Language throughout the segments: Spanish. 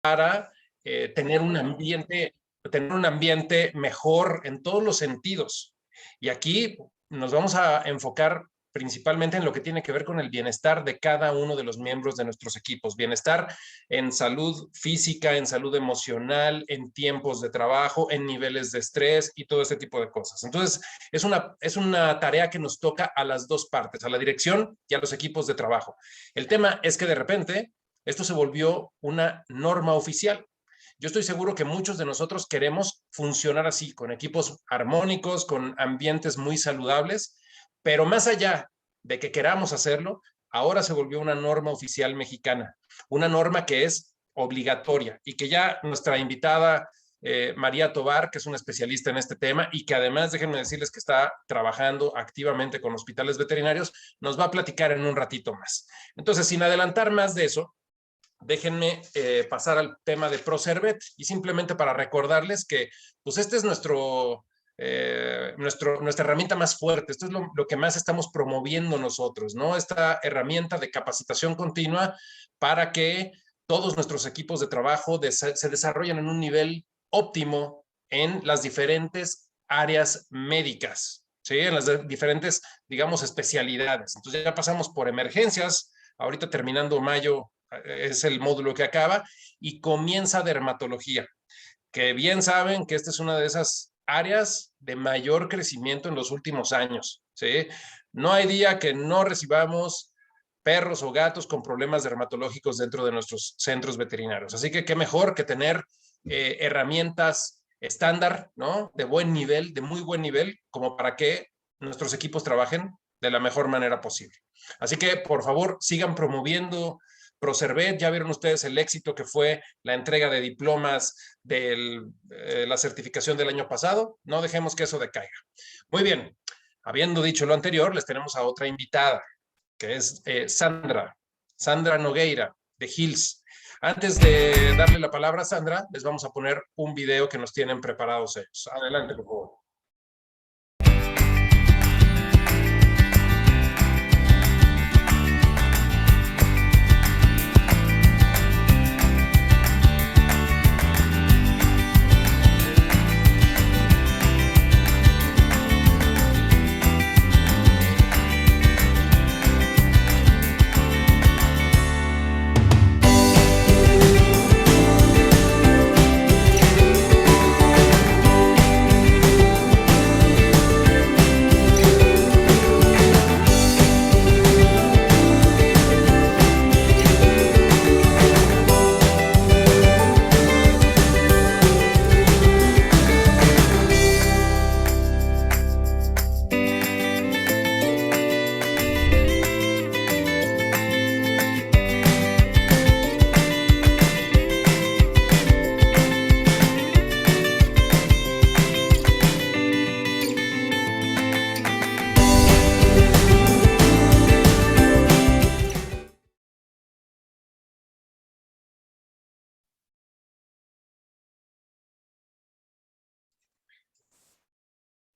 para tener un ambiente mejor en todos los sentidos. Y aquí nos vamos a enfocar principalmente en lo que tiene que ver con el bienestar de cada uno de los miembros de nuestros equipos. Bienestar en salud física, en salud emocional, en tiempos de trabajo, en niveles de estrés y todo ese tipo de cosas. Entonces, es una tarea que nos toca a las dos partes, a la dirección y a los equipos de trabajo. El tema es que de repente esto se volvió una norma oficial. Yo estoy seguro que muchos de nosotros queremos funcionar así, con equipos armónicos, con ambientes muy saludables, pero más allá de que queramos hacerlo, ahora se volvió una norma oficial mexicana, una norma que es obligatoria y que ya nuestra invitada María Tobar, que es una especialista en este tema y que además, déjenme decirles que está trabajando activamente con hospitales veterinarios, nos va a platicar en un ratito más. Entonces, sin adelantar más de eso, déjenme pasar al tema de Proservet y simplemente para recordarles que pues este es nuestra herramienta más fuerte, esto es lo que más estamos promoviendo nosotros, ¿no? Esta herramienta de capacitación continua para que todos nuestros equipos de trabajo se desarrollen en un nivel óptimo en las diferentes áreas médicas, ¿sí? En las diferentes, digamos, especialidades. Entonces ya pasamos por emergencias, ahorita terminando mayo es el módulo que acaba, y comienza dermatología, que bien saben que esta es una de esas áreas de mayor crecimiento en los últimos años, ¿sí? No hay día que no recibamos perros o gatos con problemas dermatológicos dentro de nuestros centros veterinarios. Así que qué mejor que tener herramientas estándar, ¿no? De buen nivel, de muy buen nivel, como para que nuestros equipos trabajen de la mejor manera posible. Así que, por favor, sigan promoviendo Proservet. Ya vieron ustedes el éxito que fue la entrega de diplomas de la certificación del año pasado. No dejemos que eso decaiga. Muy bien, habiendo dicho lo anterior, les tenemos a otra invitada, que es Sandra Nogueira, de Hills. Antes de darle la palabra a Sandra, les vamos a poner un video que nos tienen preparados ellos. Adelante, por favor.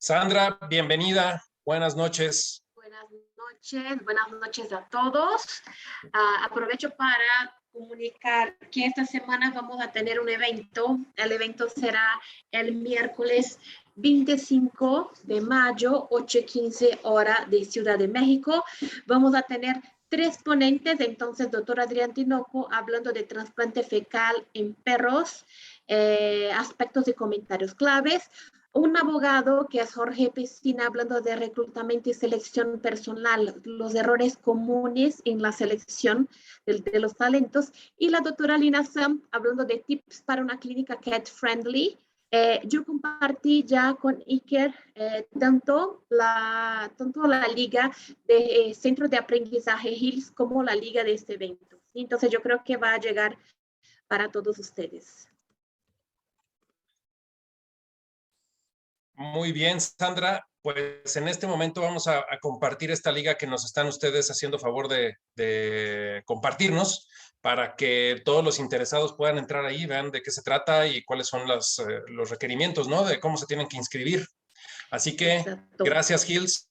Sandra, bienvenida. Buenas noches. Buenas noches a todos. Aprovecho para comunicar que esta semana vamos a tener un evento. El evento será el miércoles 25 de mayo, 8:15 hora de Ciudad de México. Vamos a tener 3 ponentes, entonces, doctor Adrián Tinoco, hablando de trasplante fecal en perros, aspectos y comentarios claves. Un abogado, que es Jorge Pesina, hablando de reclutamiento y selección personal, los errores comunes en la selección de los talentos, y la doctora Lina Sam, hablando de tips para una clínica cat friendly. Yo compartí ya con Iker tanto la liga de Centro de Aprendizaje Hills como la liga de este evento. Entonces yo creo que va a llegar para todos ustedes. Muy bien, Sandra. Pues en este momento vamos a compartir esta liga que nos están ustedes haciendo favor de compartirnos para que todos los interesados puedan entrar ahí, vean de qué se trata y cuáles son los requerimientos, ¿no? De cómo se tienen que inscribir. Así que, Exacto. gracias, Hills.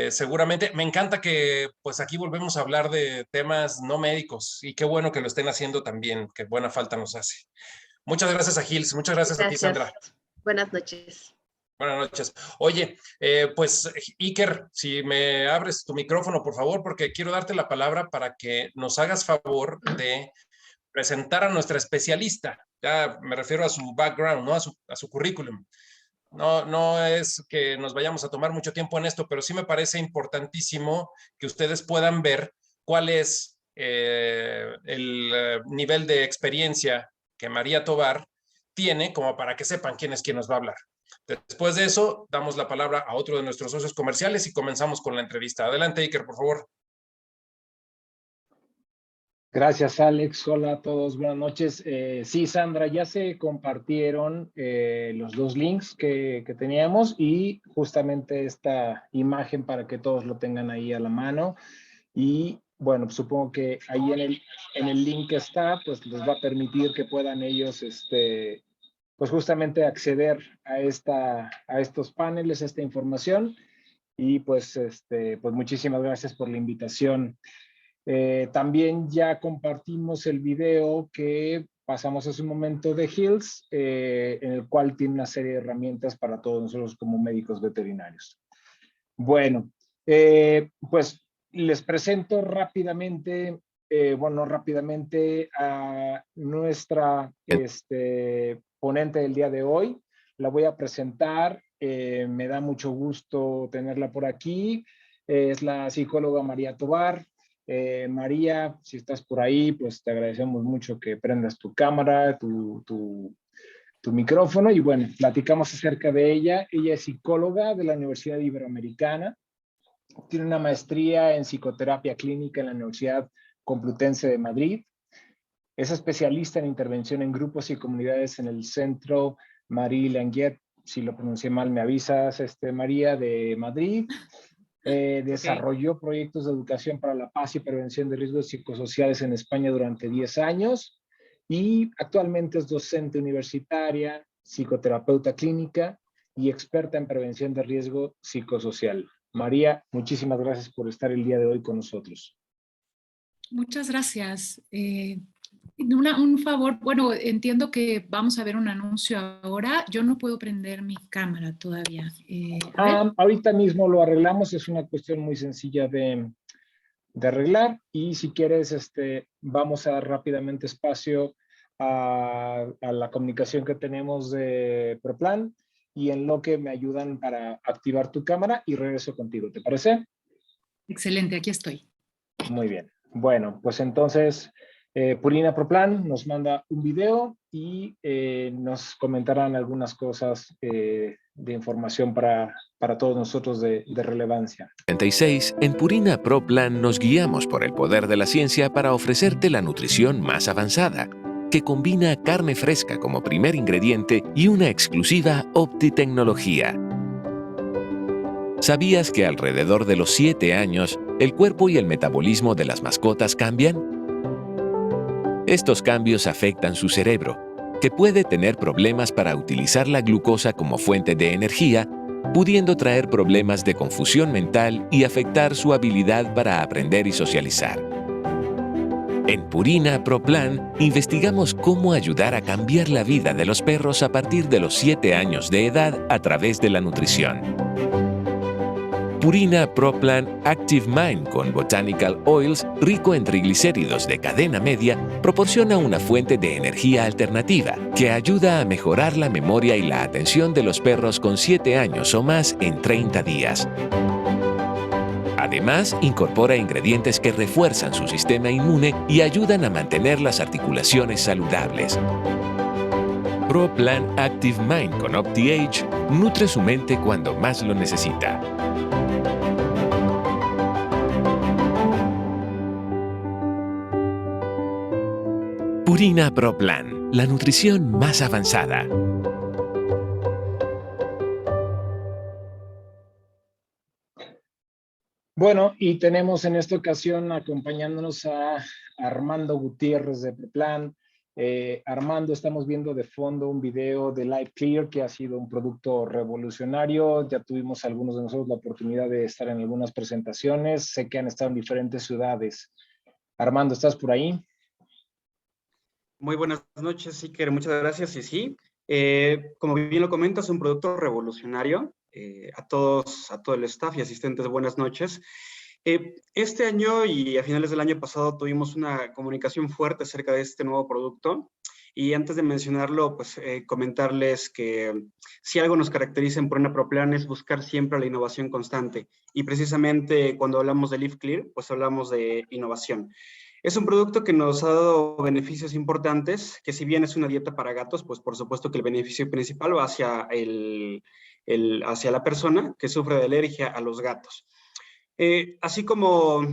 Seguramente, me encanta que pues aquí volvemos a hablar de temas no médicos y qué bueno que lo estén haciendo también, qué buena falta nos hace. Muchas gracias a Gils, muchas gracias a ti, Gracias. Sandra. Buenas noches. Buenas noches. Oye, pues Iker, si me abres tu micrófono, por favor, porque quiero darte la palabra para que nos hagas favor de presentar a nuestra especialista. Ya me refiero a su background, ¿no? A su currículum. No, no es que nos vayamos a tomar mucho tiempo en esto, pero sí me parece importantísimo que ustedes puedan ver cuál es el nivel de experiencia que María Tovar tiene, como para que sepan quién es quien nos va a hablar. Después de eso, damos la palabra a otro de nuestros socios comerciales y comenzamos con la entrevista. Adelante, Iker, por favor. Gracias, Alex. Hola a todos, buenas noches. Sí, Sandra, ya se compartieron los dos links que teníamos y justamente esta imagen para que todos lo tengan ahí a la mano. Y bueno, supongo que ahí en el link que está, pues les va a permitir que puedan ellos, pues justamente acceder a estos paneles, a esta información. Y pues, pues muchísimas gracias por la invitación. También ya compartimos el video que pasamos hace un momento de Hills, en el cual tiene una serie de herramientas para todos nosotros como médicos veterinarios. Bueno, pues les presento rápidamente, a nuestra ponente del día de hoy. La voy a presentar, me da mucho gusto tenerla por aquí. Es la psicóloga María Tovar. María, si estás por ahí, pues te agradecemos mucho que prendas tu cámara, tu micrófono y bueno, platicamos acerca de ella. Ella es psicóloga de la Universidad Iberoamericana, tiene una maestría en psicoterapia clínica en la Universidad Complutense de Madrid, es especialista en intervención en grupos y comunidades en el Centro Marie Languet, si lo pronuncié mal me avisas, María, de Madrid. Desarrolló proyectos de educación para la paz y prevención de riesgos psicosociales en España durante 10 años y actualmente es docente universitaria, psicoterapeuta clínica y experta en prevención de riesgo psicosocial. María, muchísimas gracias por estar el día de hoy con nosotros. Muchas gracias. Un favor, bueno, entiendo que vamos a ver un anuncio ahora. Yo no puedo prender mi cámara todavía. Ahorita mismo lo arreglamos, es una cuestión muy sencilla de arreglar y si quieres, vamos a dar rápidamente espacio a la comunicación que tenemos de ProPlan y en lo que me ayudan para activar tu cámara y regreso contigo, ¿te parece? Excelente, aquí estoy. Muy bien. Bueno, pues entonces Purina ProPlan nos manda un video y nos comentarán algunas cosas de información para todos nosotros de relevancia. 36. En Purina ProPlan nos guiamos por el poder de la ciencia para ofrecerte la nutrición más avanzada, que combina carne fresca como primer ingrediente y una exclusiva optitecnología. ¿Sabías que alrededor de los 7 años, el cuerpo y el metabolismo de las mascotas cambian? Estos cambios afectan su cerebro, que puede tener problemas para utilizar la glucosa como fuente de energía, pudiendo traer problemas de confusión mental y afectar su habilidad para aprender y socializar. En Purina ProPlan investigamos cómo ayudar a cambiar la vida de los perros a partir de los 7 años de edad a través de la nutrición. Purina ProPlan Active Mind con Botanical Oils, rico en triglicéridos de cadena media, proporciona una fuente de energía alternativa que ayuda a mejorar la memoria y la atención de los perros con 7 años o más en 30 días. Además, incorpora ingredientes que refuerzan su sistema inmune y ayudan a mantener las articulaciones saludables. ProPlan Active Mind con OptiAge nutre su mente cuando más lo necesita. Purina ProPlan, la nutrición más avanzada. Bueno, y tenemos en esta ocasión acompañándonos a Armando Gutiérrez de ProPlan. Armando, estamos viendo de fondo un video de LiveClear, que ha sido un producto revolucionario. Ya tuvimos algunos de nosotros la oportunidad de estar en algunas presentaciones. Sé que han estado en diferentes ciudades. Armando, ¿estás por ahí? Muy buenas noches, Iker, muchas gracias. Y sí, como bien lo comentas, es un producto revolucionario. A todo el staff y asistentes, buenas noches. Este año y a finales del año pasado tuvimos una comunicación fuerte acerca de este nuevo producto. Y antes de mencionarlo, pues comentarles que si algo nos caracteriza en Purina Pro Plan es buscar siempre la innovación constante. Y precisamente cuando hablamos de LiveClear, pues hablamos de innovación. Es un producto que nos ha dado beneficios importantes, que si bien es una dieta para gatos, pues por supuesto que el beneficio principal va hacia, hacia la persona que sufre de alergia a los gatos. Así como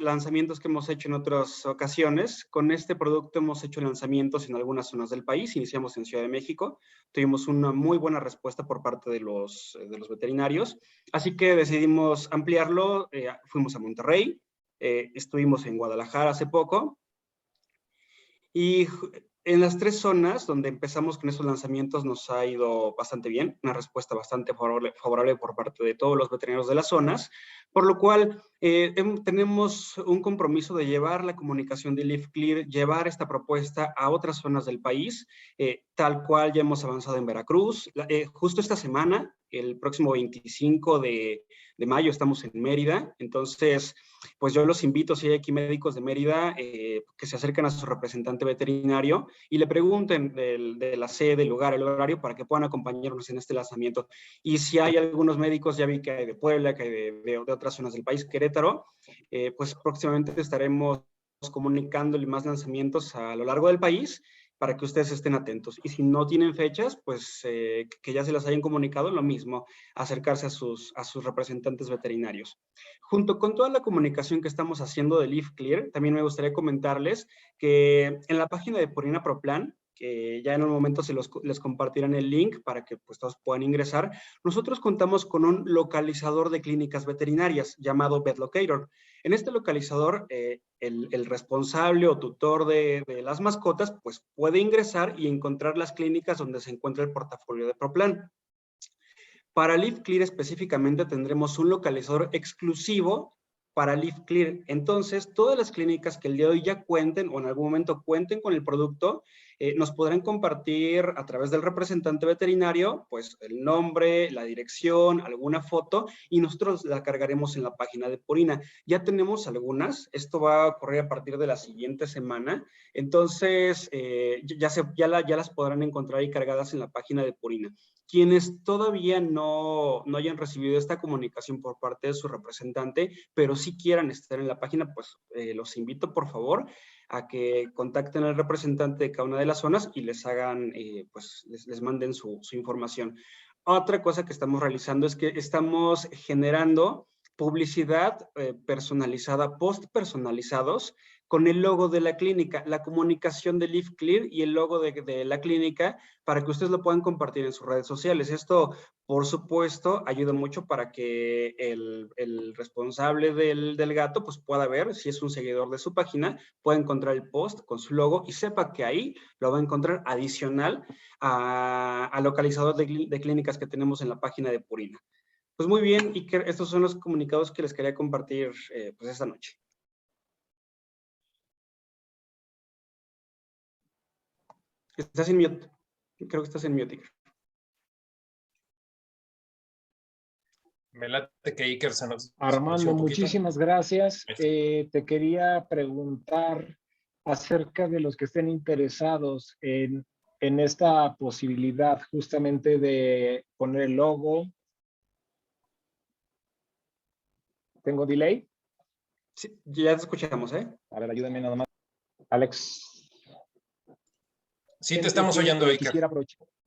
lanzamientos que hemos hecho en otras ocasiones, con este producto hemos hecho lanzamientos en algunas zonas del país. Iniciamos en Ciudad de México, tuvimos una muy buena respuesta por parte de los veterinarios, así que decidimos ampliarlo, fuimos a Monterrey, estuvimos en Guadalajara hace poco, y en las 3 zonas donde empezamos con estos lanzamientos nos ha ido bastante bien, una respuesta bastante favorable por parte de todos los veterinarios de las zonas, por lo cual tenemos un compromiso de llevar la comunicación de LiveClear, llevar esta propuesta a otras zonas del país, tal cual ya hemos avanzado en Veracruz. Justo esta semana, el próximo 25 de mayo, estamos en Mérida. Entonces, pues yo los invito, si hay aquí médicos de Mérida, que se acerquen a su representante veterinario y le pregunten de la sede, el lugar, el horario, para que puedan acompañarnos en este lanzamiento. Y si hay algunos médicos, ya vi que hay de Puebla, que hay de otras zonas del país, Querétaro, pues próximamente estaremos comunicándole más lanzamientos a lo largo del país para que ustedes estén atentos. Y si no tienen fechas, pues que ya se las hayan comunicado, lo mismo, acercarse a sus representantes veterinarios. Junto con toda la comunicación que estamos haciendo de LiveClear, también me gustaría comentarles que en la página de Purina Pro Plan, que ya en un momento les compartirán el link para que pues todos puedan ingresar, nosotros contamos con un localizador de clínicas veterinarias llamado VetLocator. En este localizador, el responsable o tutor de las mascotas pues puede ingresar y encontrar las clínicas donde se encuentra el portafolio de ProPlan. Para LiveClear específicamente tendremos un localizador exclusivo para LiveClear. Entonces, todas las clínicas que el día de hoy ya cuenten o en algún momento cuenten con el producto, nos podrán compartir a través del representante veterinario, pues el nombre, la dirección, alguna foto, y nosotros la cargaremos en la página de Purina. Ya tenemos algunas, esto va a ocurrir a partir de la siguiente semana, entonces ya las podrán encontrar ahí cargadas en la página de Purina. Quienes todavía no hayan recibido esta comunicación por parte de su representante, pero sí quieran estar en la página, pues los invito por favor a que contacten al representante de cada una de las zonas y les hagan, pues les manden su información. Otra cosa que estamos realizando es que estamos generando publicidad personalizada, post personalizados, con el logo de la clínica, la comunicación de LiveClear y el logo de la clínica para que ustedes lo puedan compartir en sus redes sociales. Esto, por supuesto, ayuda mucho para que el responsable del gato pues pueda ver, si es un seguidor de su página, pueda encontrar el post con su logo y sepa que ahí lo va a encontrar adicional al localizador de clínicas que tenemos en la página de Purina. Pues muy bien, Iker, estos son los comunicados que les quería compartir pues esta noche. Estás en mute. Creo que estás en mute, Iker. Me late que Iker se nos Armando, muchísimas gracias. Te quería preguntar acerca de los que estén interesados en esta posibilidad justamente de poner el logo. ¿Tengo delay? Sí, ya te escuchamos, ¿eh? A ver, ayúdame nada más. Alex. Sí, te estamos oyendo, Iker.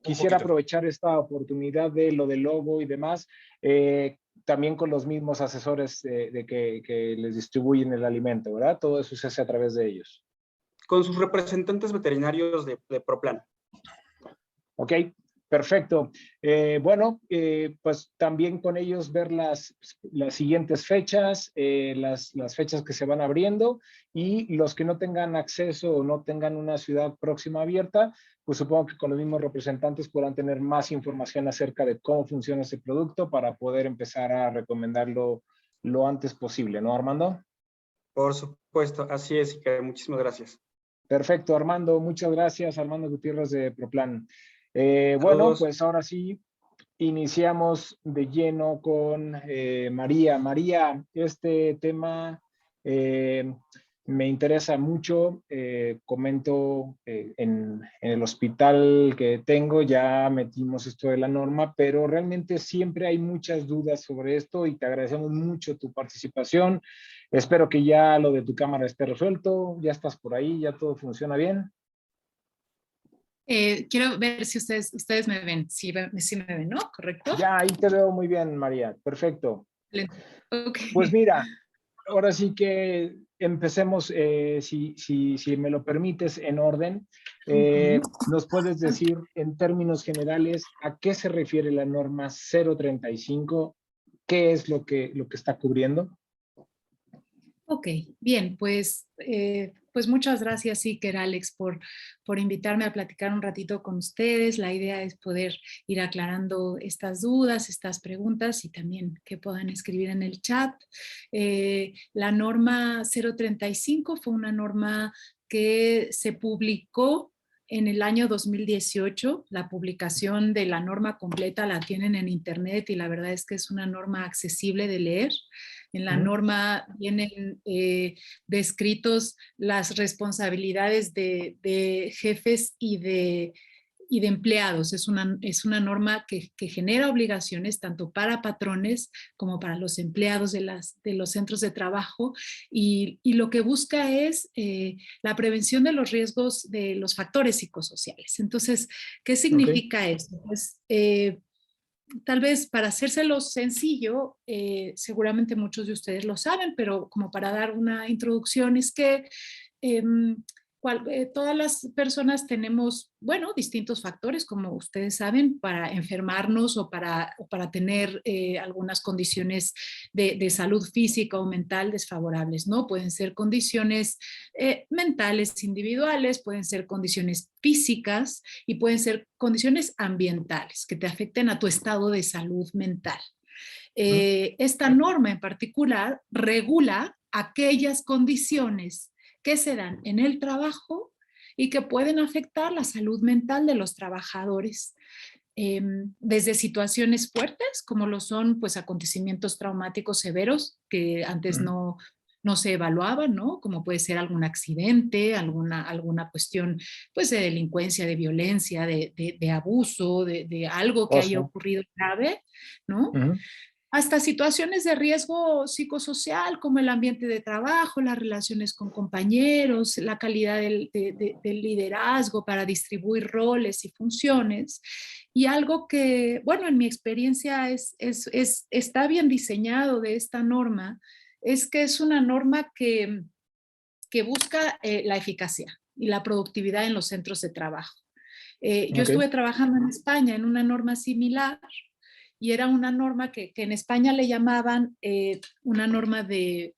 Quisiera aprovechar esta oportunidad de lo del logo y demás, también con los mismos asesores de que les distribuyen el alimento, ¿verdad? Todo eso se hace a través de ellos. Con sus representantes veterinarios de ProPlan. Ok, Perfecto. Bueno, pues también con ellos ver las siguientes fechas, las fechas que se van abriendo, y los que no tengan acceso o no tengan una ciudad próxima abierta, pues supongo que con los mismos representantes podrán tener más información acerca de cómo funciona ese producto para poder empezar a recomendarlo lo antes posible, ¿no, Armando? Por supuesto, así es, Iker. Muchísimas gracias. Perfecto, Armando. Muchas gracias, Armando Gutiérrez de Proplan. Bueno, Saludos. pues ahora sí, iniciamos de lleno con María. María, este tema me interesa mucho. Comento en el hospital que tengo, ya metimos esto de la norma, pero realmente siempre hay muchas dudas sobre esto y te agradecemos mucho tu participación. Espero que ya lo de tu cámara esté resuelto, ya estás por ahí, ya todo funciona bien. Quiero ver si ustedes me ven. Sí, sí me ven, ¿no? ¿Correcto? Ya, ahí te veo muy bien, María. Perfecto. Ok. Pues mira, ahora sí que empecemos, si me lo permites, en orden. ¿Nos puedes decir en términos generales a qué se refiere la norma 035? ¿Qué es lo que está cubriendo? Ok, bien, pues muchas gracias, Iker, Alex, por invitarme a platicar un ratito con ustedes. La idea es poder ir aclarando estas dudas, estas preguntas y también que puedan escribir en el chat. La norma 035 fue una norma que se publicó en el año 2018. La publicación de la norma completa la tienen en internet y la verdad es que es una norma accesible de leer. En la norma vienen descritos las responsabilidades de jefes y de empleados. Es una norma que genera obligaciones tanto para patrones como para los empleados de los centros de trabajo, y lo que busca es la prevención de los riesgos de los factores psicosociales. Entonces, ¿qué significa eso? Pues, tal vez para hacérselo sencillo, seguramente muchos de ustedes lo saben, pero como para dar una introducción, es que todas las personas tenemos, bueno, distintos factores, como ustedes saben, para enfermarnos o para tener algunas condiciones de salud física o mental desfavorables, ¿no? Pueden ser condiciones mentales individuales, pueden ser condiciones físicas y pueden ser condiciones ambientales que te afecten a tu estado de salud mental. Esta norma en particular regula aquellas condiciones que se dan en el trabajo y que pueden afectar la salud mental de los trabajadores, desde situaciones fuertes, como lo son pues acontecimientos traumáticos severos que antes no se evaluaban, ¿no? Como puede ser algún accidente, alguna cuestión pues de delincuencia, de violencia, de abuso, de algo que haya ocurrido grave, ¿no? Hasta situaciones de riesgo psicosocial, como el ambiente de trabajo, las relaciones con compañeros, la calidad del liderazgo para distribuir roles y funciones. Y algo que, bueno, en mi experiencia está bien diseñado de esta norma, es que es una norma que busca la eficacia y la productividad en los centros de trabajo. Yo estuve trabajando en España en una norma similar, y era una norma que en España le llamaban una norma de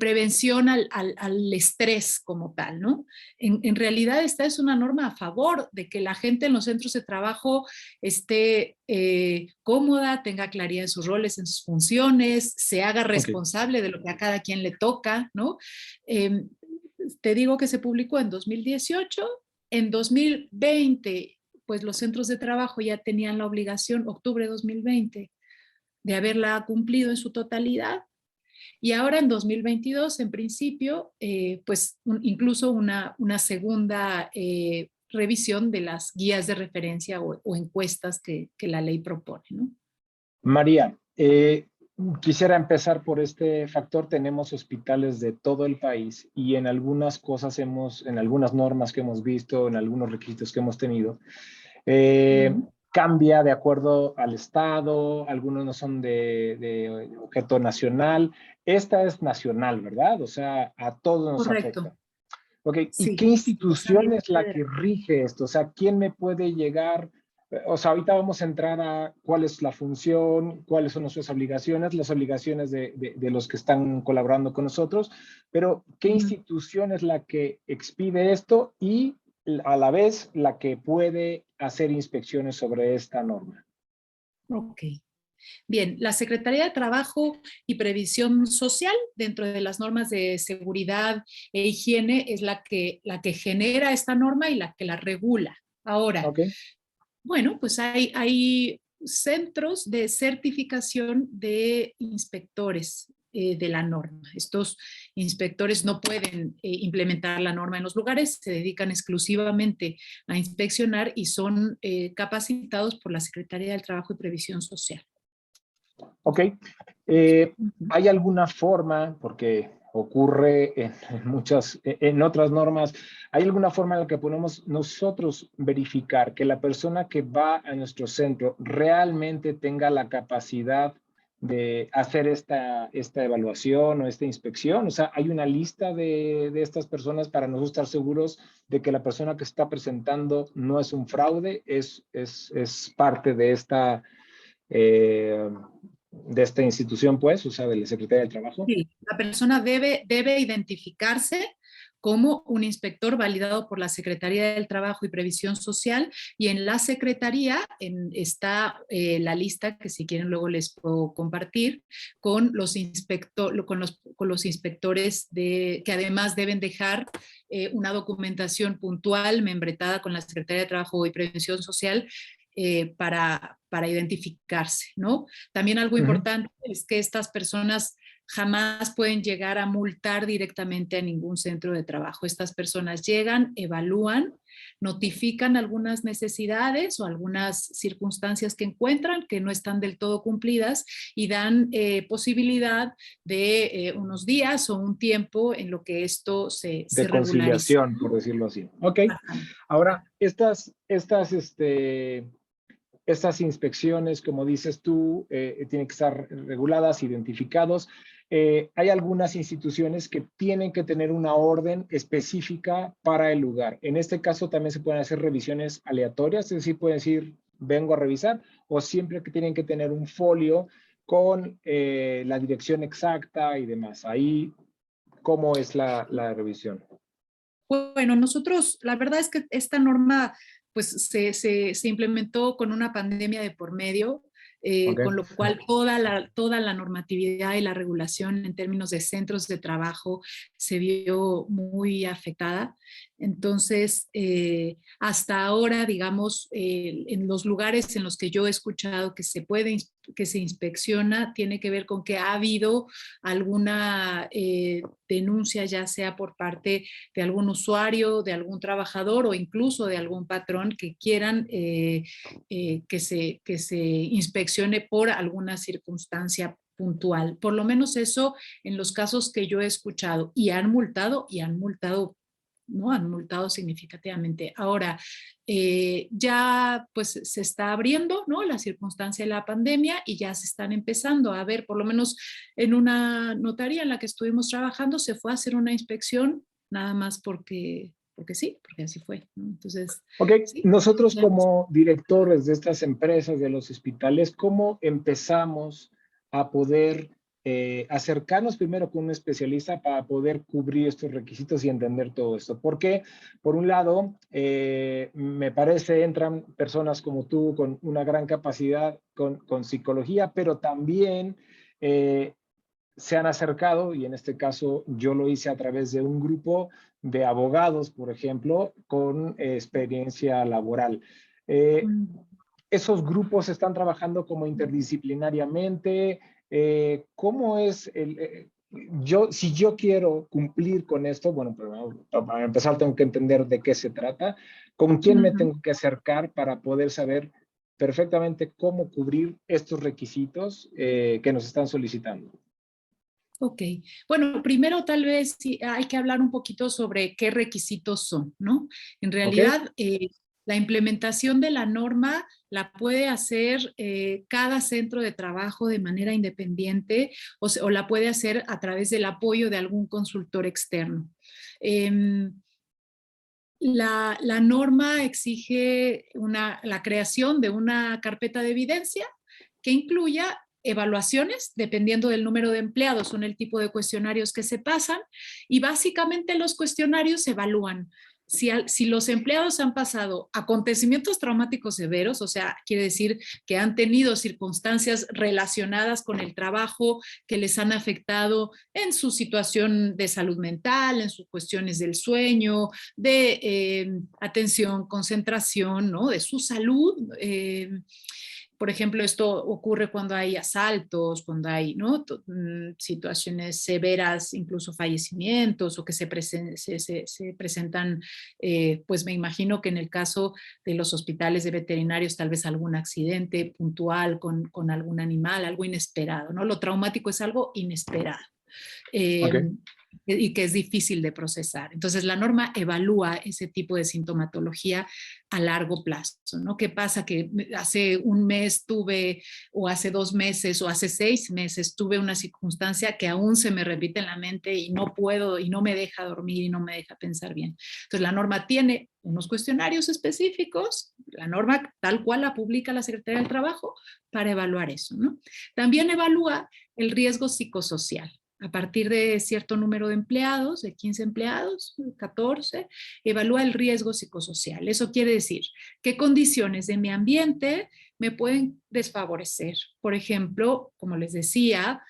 prevención al estrés como tal, ¿no? En realidad esta es una norma a favor de que la gente en los centros de trabajo esté cómoda, tenga claridad en sus roles, en sus funciones, se haga responsable de lo que a cada quien le toca, ¿no? Te digo que se publicó en 2018, en 2020 pues los centros de trabajo ya tenían la obligación, octubre de 2020, de haberla cumplido en su totalidad. Y ahora en 2022, en principio, pues incluso una segunda revisión de las guías de referencia o encuestas que la ley propone, ¿no? María, quisiera empezar por este factor. Tenemos hospitales de todo el país y en algunas cosas en algunas normas que hemos visto, en algunos requisitos que hemos tenido, cambia de acuerdo al estado, algunos no son de objeto nacional. Esta es nacional, ¿verdad? O sea, a todos nos afecta. Ok, ¿y sí, qué institución es la que rige esto? O sea, ¿quién me puede llegar o sea, ahorita vamos a entrar a cuál es la función, cuáles son nuestras obligaciones, las obligaciones de los que están colaborando con nosotros, pero ¿qué institución es la que expide esto y a la vez la que puede hacer inspecciones sobre esta norma? Ok. Bien, la Secretaría de Trabajo y Previsión Social, dentro de las normas de seguridad e higiene, es la que genera esta norma y la que la regula. Ahora, Okay. bueno, pues hay centros de certificación de inspectores de la norma. Estos inspectores no pueden implementar la norma en los lugares, se dedican exclusivamente a inspeccionar y son capacitados por la Secretaría del Trabajo y Previsión Social. Ok. ¿Hay alguna forma, porque ocurre en otras normas, hay alguna forma en la que podemos nosotros verificar que la persona que va a nuestro centro realmente tenga la capacidad de hacer esta evaluación o esta inspección? O sea, ¿hay una lista de estas personas para nosotros estar seguros de que la persona que está presentando no es un fraude, es parte de esta institución, pues, o sea, de la Secretaría del Trabajo? Sí, la persona debe identificarse como un inspector validado por la Secretaría del Trabajo y Previsión Social, y en la Secretaría está la lista, que si quieren luego les puedo compartir, con los inspectores que además deben dejar una documentación puntual, membretada con la Secretaría de Trabajo y Previsión Social, para identificarse, ¿no? También algo importante es que estas personas jamás pueden llegar a multar directamente a ningún centro de trabajo. Estas personas llegan, evalúan, notifican algunas necesidades o algunas circunstancias que encuentran que no están del todo cumplidas y dan posibilidad de unos días o un tiempo en lo que esto se de conciliación, por decirlo así. Ok. Ahora, estas inspecciones, como dices tú, tienen que estar reguladas, identificados. Hay algunas instituciones que tienen que tener una orden específica para el lugar. En este caso también se pueden hacer revisiones aleatorias, es decir, pueden decir, vengo a revisar, o siempre que tienen que tener un folio con la dirección exacta y demás. Ahí, ¿cómo es la revisión? Bueno, nosotros, la verdad es que esta norma pues se implementó con una pandemia de por medio, con lo cual toda la normatividad y la regulación en términos de centros de trabajo se vio muy afectada. Entonces, hasta ahora, digamos, en los lugares en los que yo he escuchado que se inspecciona, tiene que ver con que ha habido alguna denuncia, ya sea por parte de algún usuario, de algún trabajador o incluso de algún patrón que quieran que se inspeccione por alguna circunstancia puntual. Por lo menos eso en los casos que yo he escuchado, y han multado, ¿no? Han multado significativamente. Ahora, ya pues se está abriendo, ¿no? La circunstancia de la pandemia y ya se están empezando a ver, por lo menos en una notaría en la que estuvimos trabajando, se fue a hacer una inspección nada más porque sí, porque así fue, ¿no? Entonces, ok, sí, nosotros como directores de estas empresas, de los hospitales, ¿cómo empezamos a poder acercarnos primero con un especialista para poder cubrir estos requisitos y entender todo esto? Porque, por un lado, me parece entran personas como tú con una gran capacidad con psicología, pero también se han acercado, y en este caso yo lo hice a través de un grupo de abogados, por ejemplo, con experiencia laboral. Esos grupos están trabajando como interdisciplinariamente. ¿Cómo es si yo quiero cumplir con esto? Bueno, para empezar tengo que entender de qué se trata, con quién me tengo que acercar para poder saber perfectamente cómo cubrir estos requisitos que nos están solicitando. Ok, bueno, primero tal vez sí hay que hablar un poquito sobre qué requisitos son, ¿no? En realidad, la implementación de la norma la puede hacer cada centro de trabajo de manera independiente o la puede hacer a través del apoyo de algún consultor externo. La norma exige la creación de una carpeta de evidencia que incluya evaluaciones, dependiendo del número de empleados, son el tipo de cuestionarios que se pasan, y básicamente los cuestionarios evalúan si los empleados han pasado acontecimientos traumáticos severos, o sea, quiere decir que han tenido circunstancias relacionadas con el trabajo que les han afectado en su situación de salud mental, en sus cuestiones del sueño, de atención, concentración, ¿no? De su salud. Por ejemplo, esto ocurre cuando hay asaltos, cuando hay, ¿no?, situaciones severas, incluso fallecimientos, o que se presentan, pues me imagino que en el caso de los hospitales de veterinarios, tal vez algún accidente puntual con algún animal, algo inesperado, ¿no? Lo traumático es algo inesperado. Ok. Y que es difícil de procesar. Entonces, la norma evalúa ese tipo de sintomatología a largo plazo, ¿no? ¿Qué pasa? Que hace un mes tuve, o hace 2 meses, o hace 6 meses tuve una circunstancia que aún se me repite en la mente y no puedo, y no me deja dormir y no me deja pensar bien. Entonces, la norma tiene unos cuestionarios específicos, la norma tal cual la publica la Secretaría del Trabajo, para evaluar eso, ¿no? También evalúa el riesgo psicosocial. A partir de cierto número de empleados, de 15 empleados, 14, evalúa el riesgo psicosocial. Eso quiere decir qué condiciones de mi ambiente me pueden desfavorecer. Por ejemplo, como les decía,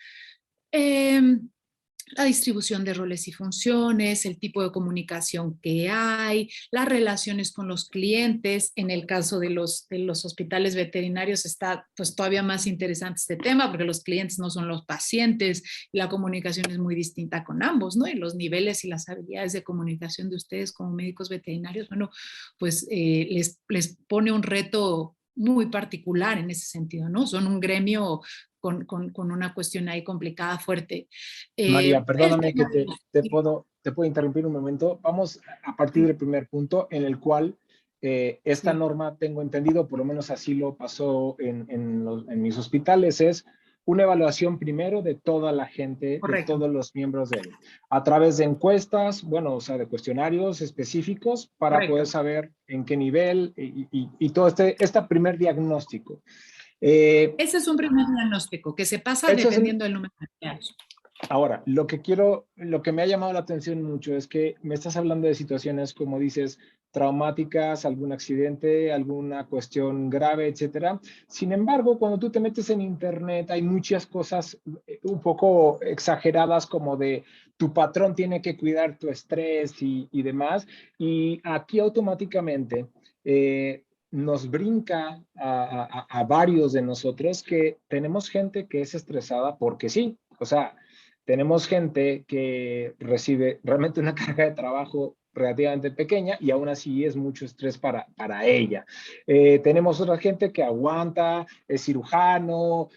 la distribución de roles y funciones, el tipo de comunicación que hay, las relaciones con los clientes. En el caso de los hospitales veterinarios está pues todavía más interesante este tema, porque los clientes no son los pacientes, y la comunicación es muy distinta con ambos, ¿no? Y los niveles y las habilidades de comunicación de ustedes como médicos veterinarios, bueno, pues les pone un reto muy particular en ese sentido, ¿no? Son un gremio con una cuestión ahí complicada, fuerte. María, perdóname que Tema te puedo interrumpir un momento. Vamos a partir del primer punto en el cual esta sí, norma, tengo entendido, por lo menos así lo pasó en mis hospitales, es una evaluación primero de toda la gente, de correcto, todos los miembros de él, a través de encuestas, bueno, o sea, de cuestionarios específicos para poder correcto. saber en qué nivel y todo este primer diagnóstico. Ese es un primer diagnóstico que se pasa Eso es dependiendo del número de empleados. Ahora, lo que me ha llamado la atención mucho es que me estás hablando de situaciones, como dices, traumáticas, algún accidente, alguna cuestión grave, etcétera. Sin embargo, cuando tú te metes en internet, hay muchas cosas un poco exageradas, como de tu patrón tiene que cuidar tu estrés y demás. Y aquí automáticamente nos brinca a varios de nosotros que tenemos gente que es estresada porque sí. O sea, tenemos gente que recibe realmente una carga de trabajo relativamente pequeña y aún así es mucho estrés para ella. Tenemos otra gente que aguanta, es cirujano,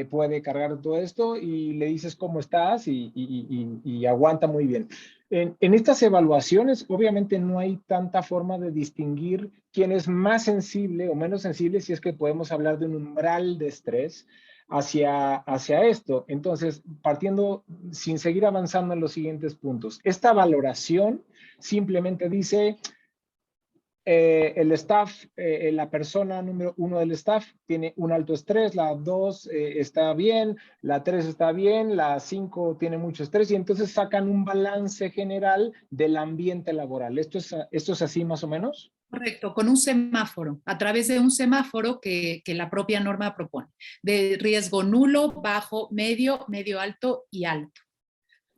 puede cargar todo esto y le dices cómo estás y aguanta muy bien. En estas evaluaciones, obviamente no hay tanta forma de distinguir quién es más sensible o menos sensible, si es que podemos hablar de un umbral de estrés hacia esto. Entonces, partiendo, sin seguir avanzando en los siguientes puntos, esta valoración simplemente dice, el staff, la persona número 1 del staff tiene un alto estrés, la 2 está bien, la 3 está bien, la 5 tiene mucho estrés, y entonces sacan un balance general del ambiente laboral. ¿Esto es así más o menos? Correcto, con un semáforo, a través de un semáforo que la propia norma propone, de riesgo nulo, bajo, medio, medio alto y alto.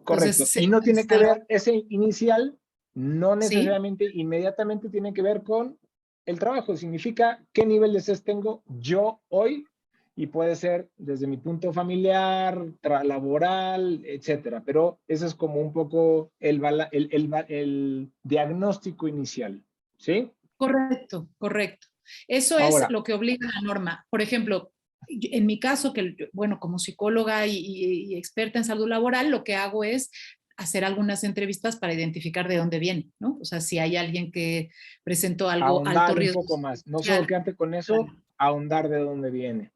Correcto. Entonces, Y no tiene que ver ese inicial, no ¿sí? necesariamente inmediatamente tiene que ver con el trabajo. Significa qué nivel de estrés tengo yo hoy, y puede ser desde mi punto familiar, laboral, etcétera. Pero ese es como un poco el diagnóstico inicial. ¿Sí? Correcto, correcto. Eso es Ahora, lo que obliga a la norma. Por ejemplo, en mi caso, que bueno, como psicóloga y experta en salud laboral, lo que hago es hacer algunas entrevistas para identificar de dónde viene, ¿no? O sea, si hay alguien que presentó algo alto ahondar un riesgo poco más. No solo social. quedarte con eso, ahondar de dónde viene.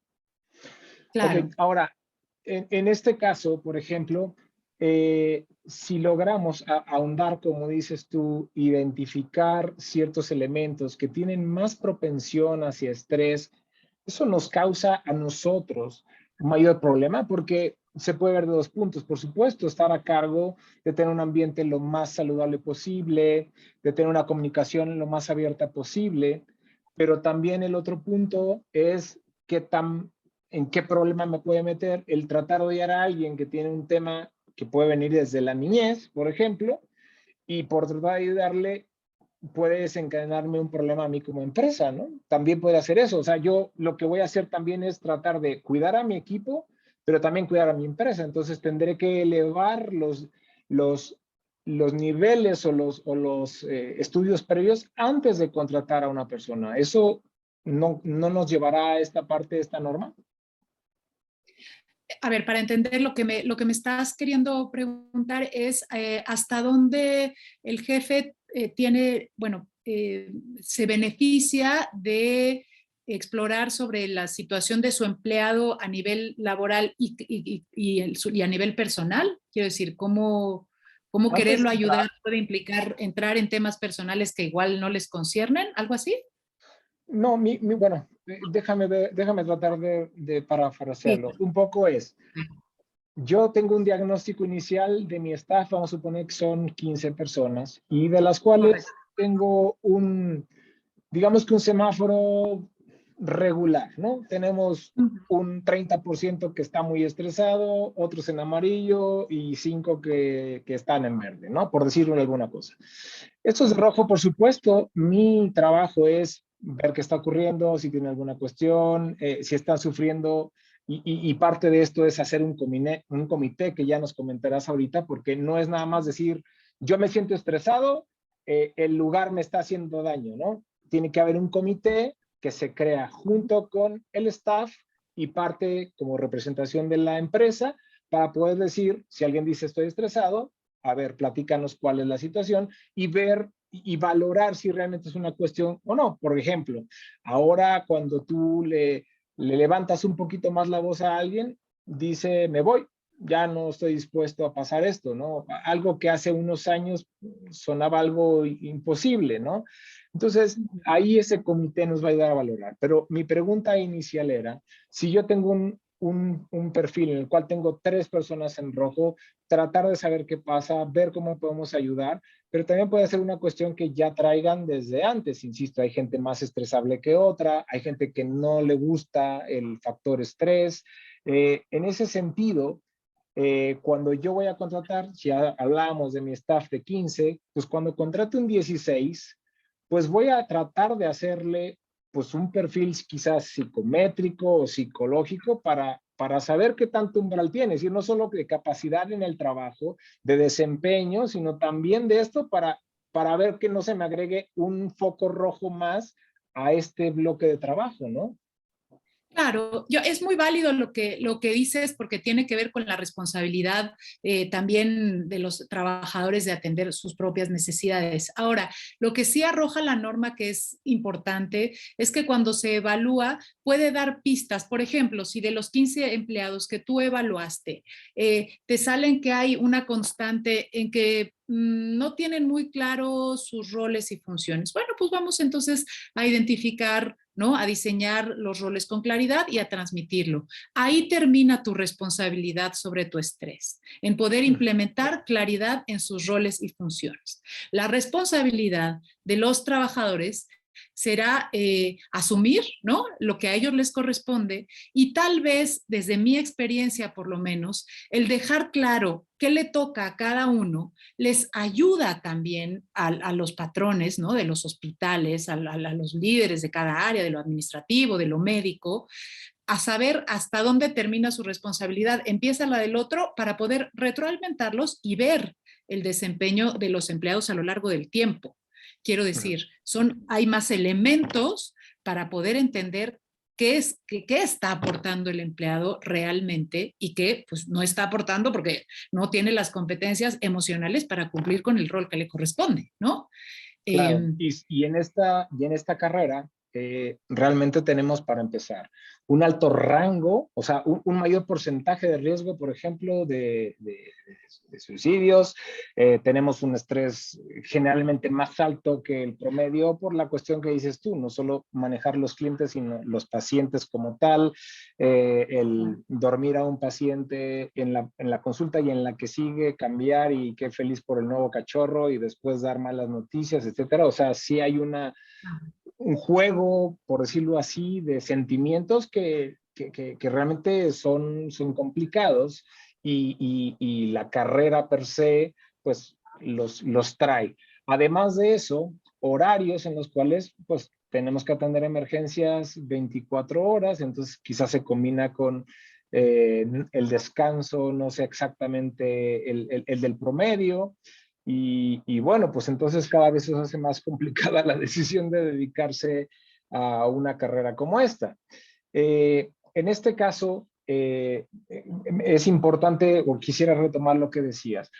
Ok, Claro, ahora, en este caso, por ejemplo, si logramos ahondar, como dices tú, identificar ciertos elementos que tienen más propensión hacia estrés, eso nos causa a nosotros un mayor problema porque se puede ver de dos puntos. Por supuesto, estar a cargo de tener un ambiente lo más saludable posible, de tener una comunicación lo más abierta posible, pero también el otro punto es en qué problema me puede meter el tratar de odiar a alguien que tiene un tema que puede venir desde la niñez, por ejemplo, y por tratar de ayudarle puede desencadenarme un problema a mí como empresa, ¿no? También puede hacer eso. O sea, yo lo que voy a hacer también es tratar de cuidar a mi equipo, pero también cuidar a mi empresa. Entonces tendré que elevar los niveles o los estudios previos antes de contratar a una persona. ¿Eso no nos llevará a esta parte de esta norma? A ver, para entender lo que me estás queriendo preguntar es hasta dónde el jefe tiene, bueno, se beneficia de explorar sobre la situación de su empleado a nivel laboral y a nivel personal. Quiero decir, cómo quererlo ayudar puede implicar entrar en temas personales que igual no les conciernen, algo así. No, bueno, déjame tratar de parafrasearlo. Sí. Un poco es, yo tengo un diagnóstico inicial de mi staff, vamos a suponer que son 15 personas, y de las cuales tengo digamos que un semáforo regular, ¿no? Tenemos un 30% que está muy estresado, otros en amarillo y 5 que están en verde, ¿no? Por decirlo alguna cosa. Estos de rojo, por supuesto, mi trabajo es ver qué está ocurriendo, si tiene alguna cuestión, si están sufriendo, y parte de esto es hacer un comité que ya nos comentarás ahorita, porque no es nada más decir, yo me siento estresado, el lugar me está haciendo daño, ¿no? Tiene que haber un comité que se crea junto con el staff y parte como representación de la empresa para poder decir, si alguien dice estoy estresado, a ver, platícanos cuál es la situación y ver y valorar si realmente es una cuestión o no. Por ejemplo, ahora cuando tú le levantas un poquito más la voz a alguien, dice, me voy, ya no estoy dispuesto a pasar esto, ¿no? Algo que hace unos años sonaba algo imposible, ¿no? Entonces, ahí ese comité nos va a ayudar a valorar. Pero mi pregunta inicial era, si yo tengo un perfil en el cual tengo 3 personas en rojo, tratar de saber qué pasa, ver cómo podemos ayudar, pero también puede ser una cuestión que ya traigan desde antes. Insisto, hay gente más estresable que otra, hay gente que no le gusta el factor estrés. En ese sentido, cuando yo voy a contratar, si hablamos de mi staff de 15, pues cuando contrate un 16, pues voy a tratar de hacerle pues un perfil quizás psicométrico o psicológico para saber qué tanto umbral tiene, es decir, no solo de capacidad en el trabajo, de desempeño, sino también de esto para ver que no se me agregue un foco rojo más a este bloque de trabajo, ¿no? Claro, es muy válido lo que dices porque tiene que ver con la responsabilidad también de los trabajadores de atender sus propias necesidades. Ahora, lo que sí arroja la norma que es importante es que cuando se evalúa puede dar pistas. Por ejemplo, si de los 15 empleados que tú evaluaste te salen que hay una constante en que no tienen muy claro sus roles y funciones. Bueno, pues vamos entonces a identificar, ¿no? A diseñar los roles con claridad y a transmitirlo. Ahí termina tu responsabilidad sobre tu estrés, en poder implementar claridad en sus roles y funciones. La responsabilidad de los trabajadores será asumir, ¿no? Lo que a ellos les corresponde y tal vez, desde mi experiencia por lo menos, el dejar claro qué le toca a cada uno les ayuda también a los patrones, ¿no? De los hospitales, a los líderes de cada área, de lo administrativo, de lo médico, a saber hasta dónde termina su responsabilidad, empieza la del otro para poder retroalimentarlos y ver el desempeño de los empleados a lo largo del tiempo. Quiero decir, hay más elementos para poder entender qué está aportando el empleado realmente y qué pues, no está aportando porque no tiene las competencias emocionales para cumplir con el rol que le corresponde, ¿no? Claro, y en esta carrera, realmente tenemos para empezar? Un alto rango, o sea, un mayor porcentaje de riesgo, por ejemplo, de suicidios. Tenemos un estrés generalmente más alto que el promedio por la cuestión que dices tú, no solo manejar los clientes, sino los pacientes como tal, el dormir a un paciente en la consulta y en la que sigue, cambiar y qué feliz por el nuevo cachorro y después dar malas noticias, etcétera. O sea, sí hay un juego, por decirlo así, de sentimientos que realmente son complicados y la carrera per se, pues los trae. Además de eso, horarios en los cuales, pues, tenemos que atender emergencias 24 horas, entonces quizás se combina con el descanso, no sé exactamente el del promedio, y bueno, pues entonces cada vez se hace más complicada la decisión de dedicarse a una carrera como esta. En este caso, es importante, o quisiera retomar lo que decías.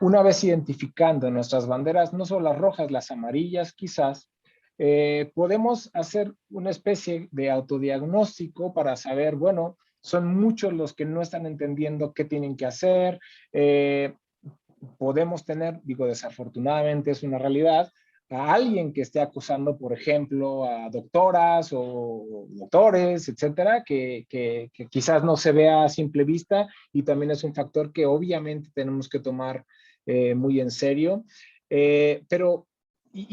Una vez identificando nuestras banderas, no solo las rojas, las amarillas quizás, podemos hacer una especie de autodiagnóstico para saber, bueno, son muchos los que no están entendiendo qué tienen que hacer. Podemos tener, digo, desafortunadamente es una realidad, a alguien que esté acusando, por ejemplo, a doctoras o doctores, etcétera, que quizás no se vea a simple vista, y también es un factor que obviamente tenemos que tomar muy en serio. Pero,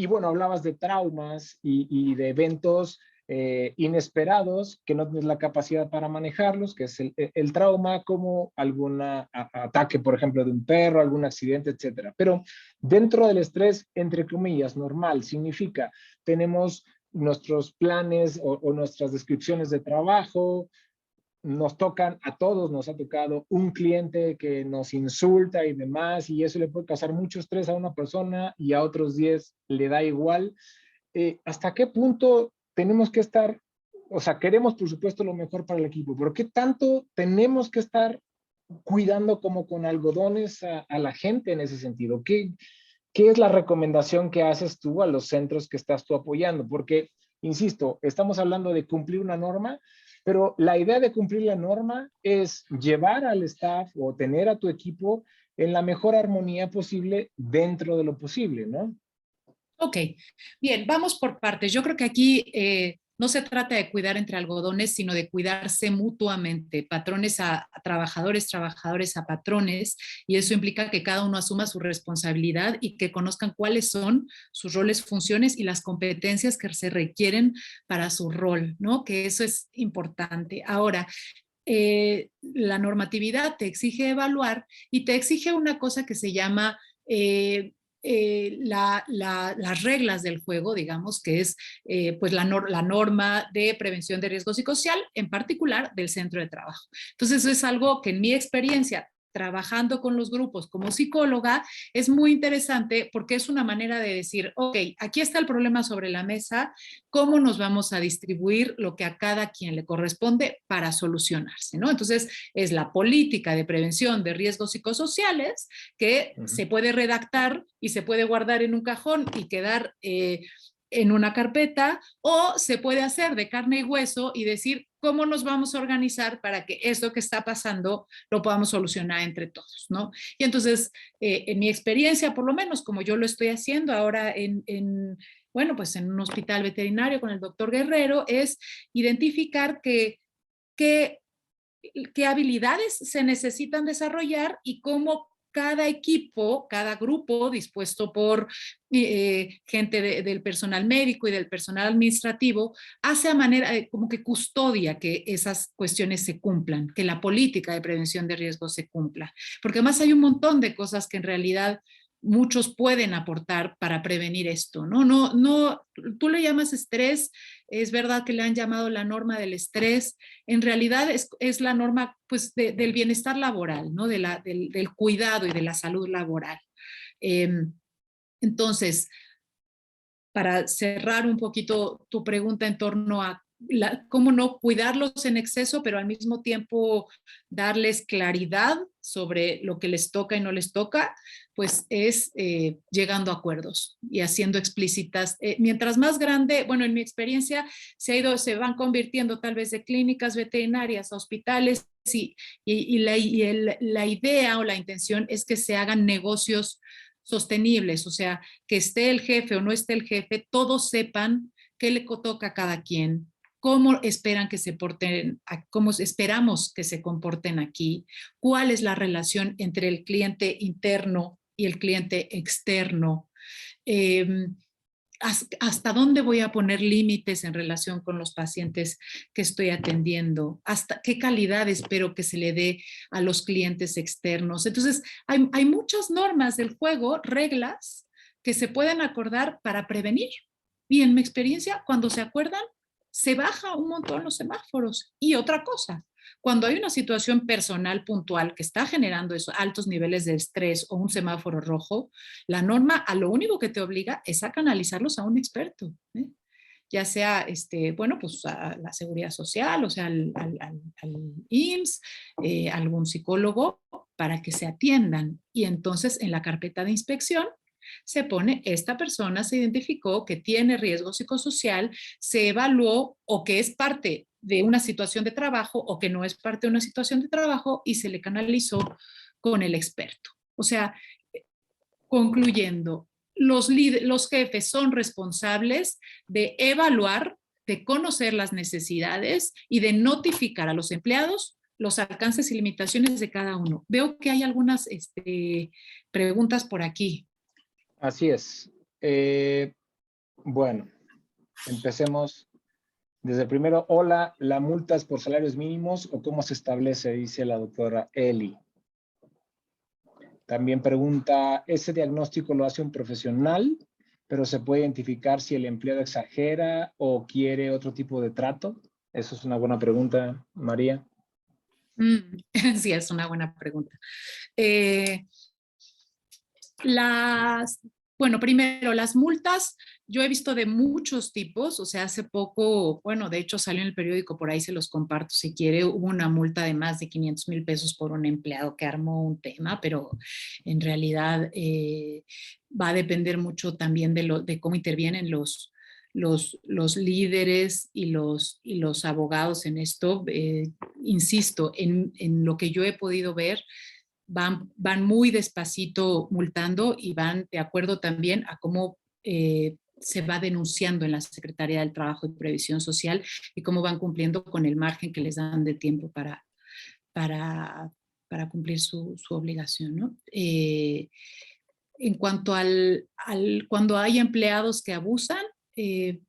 bueno, hablabas de traumas y de eventos inesperados que no tienes la capacidad para manejarlos, que es el trauma, como algún ataque, por ejemplo, de un perro, algún accidente, etcétera. Pero dentro del estrés, entre comillas, normal, significa, tenemos nuestros planes o nuestras descripciones de trabajo, nos tocan, a todos nos ha tocado un cliente que nos insulta y demás, y eso le puede causar mucho estrés a una persona y a otros 10 le da igual. ¿Hasta qué punto tenemos que estar, o sea, queremos por supuesto lo mejor para el equipo, pero qué tanto tenemos que estar cuidando como con algodones a la gente en ese sentido? ¿Qué es la recomendación que haces tú a los centros que estás tú apoyando? Porque, insisto, estamos hablando de cumplir una norma, pero la idea de cumplir la norma es llevar al staff o tener a tu equipo en la mejor armonía posible dentro de lo posible, ¿no? Ok, bien, vamos por partes. Yo creo que aquí no se trata de cuidar entre algodones, sino de cuidarse mutuamente, patrones a trabajadores, trabajadores a patrones, y eso implica que cada uno asuma su responsabilidad y que conozcan cuáles son sus roles, funciones y las competencias que se requieren para su rol, ¿no? Que eso es importante. Ahora, la normatividad te exige evaluar y te exige una cosa que se llama las reglas del juego, digamos, que es pues la norma de prevención de riesgo psicosocial, en particular del centro de trabajo. Entonces, eso es algo que en mi experiencia trabajando con los grupos como psicóloga es muy interesante, porque es una manera de decir, ok, aquí está el problema sobre la mesa, ¿cómo nos vamos a distribuir lo que a cada quien le corresponde para solucionarse, ¿no? Entonces, es la política de prevención de riesgos psicosociales que se puede redactar y se puede guardar en un cajón y quedar en una carpeta, o se puede hacer de carne y hueso y decir cómo nos vamos a organizar para que esto que está pasando lo podamos solucionar entre todos, ¿no? Y entonces, en mi experiencia, por lo menos como yo lo estoy haciendo ahora bueno, pues en un hospital veterinario con el doctor Guerrero, es identificar qué habilidades se necesitan desarrollar y cómo cada equipo, cada grupo dispuesto por gente del personal médico y del personal administrativo hace a manera como que custodia que esas cuestiones se cumplan, que la política de prevención de riesgos se cumpla. Porque además hay un montón de cosas que en realidad muchos pueden aportar para prevenir esto, ¿no? Tú le llamas estrés, es verdad que le han llamado la norma del estrés, en realidad es la norma pues, del bienestar laboral, ¿no? Del cuidado y de la salud laboral. Entonces, para cerrar un poquito tu pregunta en torno a cómo no cuidarlos en exceso, pero al mismo tiempo darles claridad sobre lo que les toca y no les toca, pues es llegando a acuerdos y haciendo explícitas. Mientras más grande, bueno, en mi experiencia se van convirtiendo tal vez de clínicas veterinarias a hospitales y la idea o la intención es que se hagan negocios sostenibles, o sea, que esté el jefe o no esté el jefe, todos sepan qué le toca a cada quien, cómo esperan que se porten, cómo esperamos que se comporten aquí, cuál es la relación entre el cliente interno y el cliente externo, hasta dónde voy a poner límites en relación con los pacientes que estoy atendiendo, hasta qué calidad espero que se le dé a los clientes externos. Entonces, hay muchas normas del juego, reglas que se pueden acordar para prevenir. Y en mi experiencia, cuando se acuerdan, se baja un montón los semáforos. Y otra cosa, cuando hay una situación personal puntual que está generando esos altos niveles de estrés o un semáforo rojo, la norma a lo único que te obliga es a canalizarlos a un experto, ¿eh? Ya sea, bueno, pues a la seguridad social, o sea, al IMSS, algún psicólogo, para que se atiendan. Y entonces en la carpeta de inspección se pone, esta persona se identificó que tiene riesgo psicosocial, se evaluó o que es parte de una situación de trabajo o que no es parte de una situación de trabajo y se le canalizó con el experto. O sea, concluyendo, los jefes son responsables de evaluar, de conocer las necesidades y de notificar a los empleados los alcances y limitaciones de cada uno. Veo que hay algunas preguntas por aquí. Así es. Bueno, empecemos desde el primero. Hola, ¿la multa es por salarios mínimos o cómo se establece? Dice la doctora Eli. También pregunta, ¿ese diagnóstico lo hace un profesional, pero se puede identificar si el empleado exagera o quiere otro tipo de trato? Eso es una buena pregunta, María. Sí, es una buena pregunta. Bueno, primero, las multas, yo he visto de muchos tipos, o sea, hace poco, bueno, de hecho salió en el periódico, por ahí se los comparto si quiere, hubo una multa de más de 500,000 pesos por un empleado que armó un tema, pero en realidad va a depender mucho también de cómo intervienen los líderes y los abogados en esto. Insisto, en lo que yo he podido ver, van muy despacito multando y van de acuerdo también a cómo se va denunciando en la Secretaría del Trabajo y Previsión Social y cómo van cumpliendo con el margen que les dan de tiempo para cumplir su obligación, ¿no? En cuanto cuando hay empleados que abusan,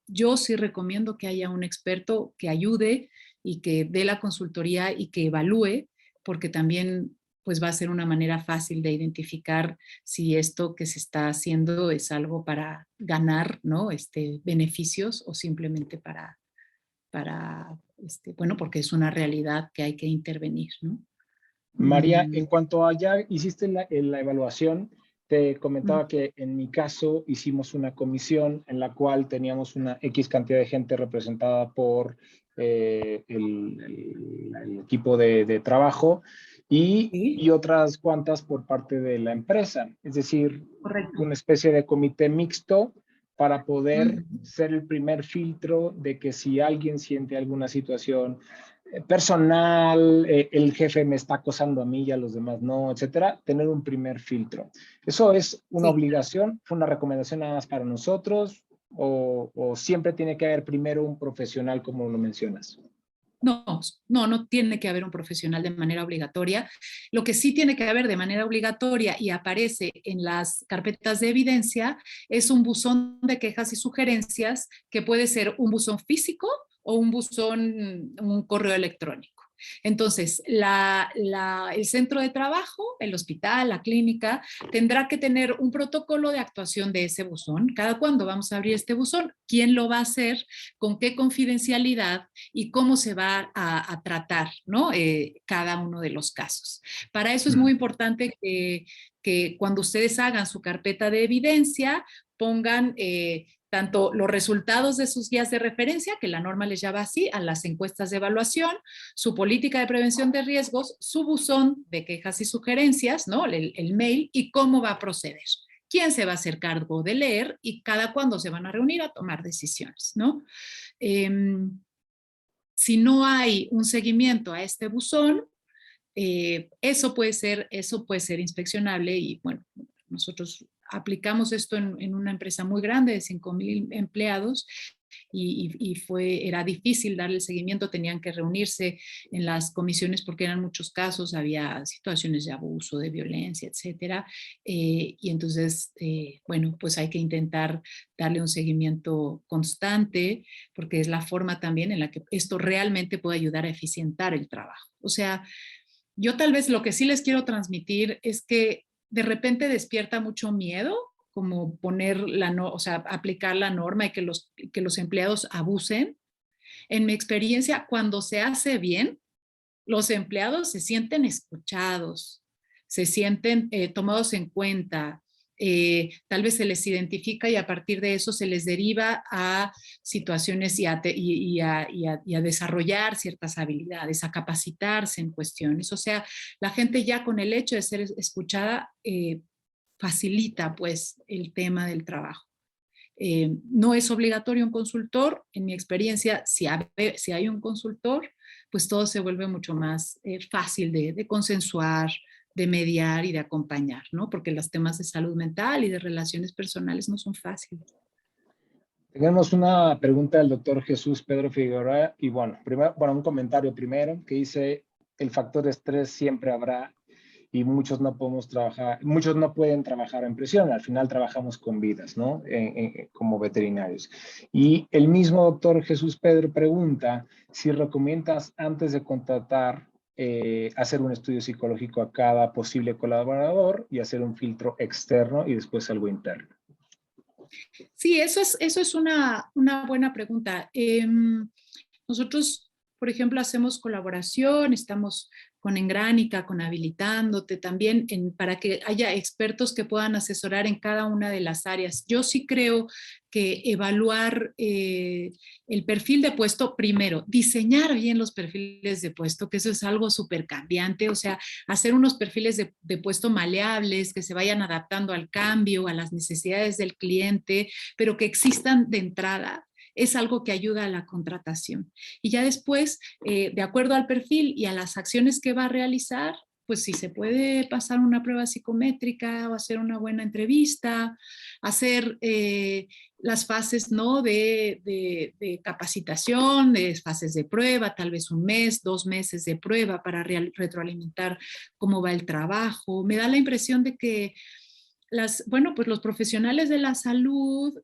yo sí recomiendo que haya un experto que ayude y que dé la consultoría y que evalúe, porque también pues va a ser una manera fácil de identificar si esto que se está haciendo es algo para ganar, ¿no? Beneficios o simplemente bueno, porque es una realidad que hay que intervenir, ¿no? María, en cuanto a ya hiciste la evaluación, te comentaba que en mi caso hicimos una comisión en la cual teníamos una X cantidad de gente representada por el equipo de trabajo y otras cuantas por parte de la empresa. Es decir, Correcto. una especie de comité mixto para poder ser el primer filtro de que si alguien siente alguna situación personal, el jefe me está acosando a mí y a los demás no, etcétera, tener un primer filtro. ¿Eso es una obligación? ¿Fue una recomendación nada más para nosotros? ¿O siempre tiene que haber primero un profesional como lo mencionas? No tiene que haber un profesional de manera obligatoria. Lo que sí tiene que haber de manera obligatoria y aparece en las carpetas de evidencia es un buzón de quejas y sugerencias que puede ser un buzón físico o un correo electrónico. Entonces, el centro de trabajo, el hospital, la clínica, tendrá que tener un protocolo de actuación de ese buzón. ¿Cada cuándo vamos a abrir este buzón? ¿Quién lo va a hacer? ¿Con qué confidencialidad? Y cómo se va a tratar, ¿no? Cada uno de los casos. Para eso es muy importante que cuando ustedes hagan su carpeta de evidencia, pongan tanto los resultados de sus guías de referencia, que la norma les llama así, a las encuestas de evaluación, su política de prevención de riesgos, su buzón de quejas y sugerencias, ¿no? El mail, y cómo va a proceder. ¿Quién se va a hacer cargo de leer y cada cuándo se van a reunir a tomar decisiones, ¿no? Si no hay un seguimiento a este buzón, eso puede ser inspeccionable y bueno, nosotros aplicamos esto en una empresa muy grande de 5,000 empleados y era difícil darle el seguimiento, tenían que reunirse en las comisiones porque eran muchos casos, había situaciones de abuso, de violencia, etcétera, y entonces, bueno, pues hay que intentar darle un seguimiento constante porque es la forma también en la que esto realmente puede ayudar a eficientar el trabajo. O sea, yo tal vez lo que sí les quiero transmitir es que de repente despierta mucho miedo como o sea, aplicar la norma y que los empleados abusen. En mi experiencia, cuando se hace bien, los empleados se sienten escuchados, se sienten tomados en cuenta, tal vez se les identifica y a partir de eso se les deriva a situaciones y a desarrollar ciertas habilidades, a capacitarse en cuestiones. O sea, la gente ya con el hecho de ser escuchada facilita pues el tema del trabajo. No es obligatorio un consultor. En mi experiencia, si hay un consultor, pues todo se vuelve mucho más fácil de consensuar, de mediar y de acompañar, ¿no? Porque los temas de salud mental y de relaciones personales no son fáciles. Tenemos una pregunta del doctor Jesús Pedro Figueroa y bueno, un comentario primero que dice, el factor estrés siempre habrá y muchos no pueden trabajar en prisión, al final trabajamos con vidas, ¿no? Como veterinarios. Y el mismo doctor Jesús Pedro pregunta si recomiendas antes de contratar hacer un estudio psicológico a cada posible colaborador y hacer un filtro externo y después algo interno. Sí, eso es una buena pregunta. Nosotros, por ejemplo, hacemos colaboración, estamos con Engránica, con Habilitándote también, para que haya expertos que puedan asesorar en cada una de las áreas. Yo sí creo que evaluar el perfil de puesto, primero, diseñar bien los perfiles de puesto, que eso es algo súper cambiante, o sea, hacer unos perfiles de puesto maleables, que se vayan adaptando al cambio, a las necesidades del cliente, pero que existan de entrada. Es algo que ayuda a la contratación. Y ya después, de acuerdo al perfil y a las acciones que va a realizar, pues si se puede pasar una prueba psicométrica o hacer una buena entrevista, hacer las fases, ¿no? de capacitación, de fases de prueba, tal vez 1 mes, 2 meses de prueba para retroalimentar cómo va el trabajo. Me da la impresión de que pues los profesionales de la salud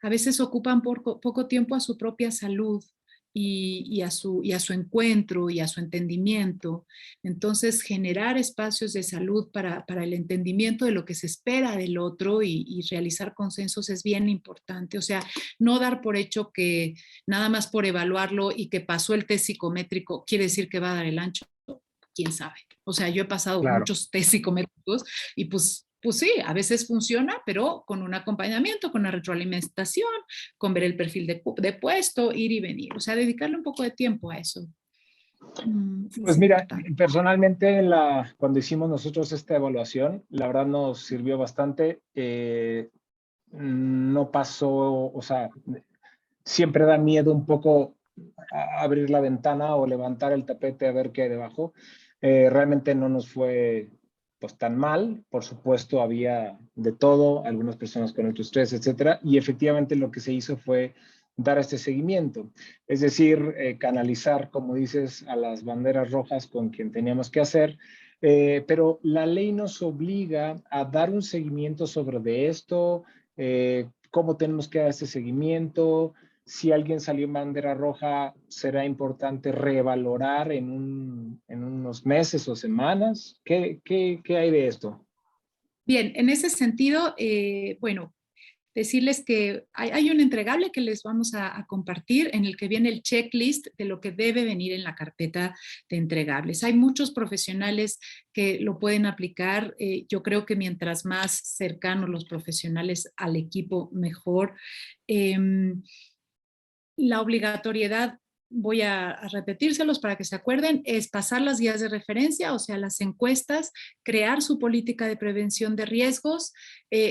a veces ocupan poco tiempo a su propia salud y a su encuentro y a su entendimiento. Entonces, generar espacios de salud para el entendimiento de lo que se espera del otro y realizar consensos es bien importante. O sea, no dar por hecho que nada más por evaluarlo y que pasó el test psicométrico quiere decir que va a dar el ancho. ¿Quién sabe? O sea, yo he pasado muchos test psicométricos y pues sí, a veces funciona, pero con un acompañamiento, con una retroalimentación, con ver el perfil de puesto, ir y venir. O sea, dedicarle un poco de tiempo a eso. Pues mira, personalmente cuando hicimos nosotros esta evaluación, la verdad nos sirvió bastante. No pasó, o sea, siempre da miedo un poco abrir la ventana o levantar el tapete a ver qué hay debajo. Realmente no nos fue pues tan mal, por supuesto había de todo, algunas personas con estrés, etcétera, y efectivamente lo que se hizo fue dar este seguimiento, es decir, canalizar, como dices, a las banderas rojas con quien teníamos que hacer, pero la ley nos obliga a dar un seguimiento sobre de esto, cómo tenemos que dar este seguimiento. Si alguien salió en bandera roja, será importante revalorar en unos meses o semanas. ¿Qué hay de esto? Bien, en ese sentido, bueno, decirles que hay un entregable que les vamos a compartir en el que viene el checklist de lo que debe venir en la carpeta de entregables. Hay muchos profesionales que lo pueden aplicar. Yo creo que mientras más cercanos los profesionales al equipo, mejor. La obligatoriedad, voy a repetírselos para que se acuerden, es pasar las guías de referencia, o sea, las encuestas, crear su política de prevención de riesgos,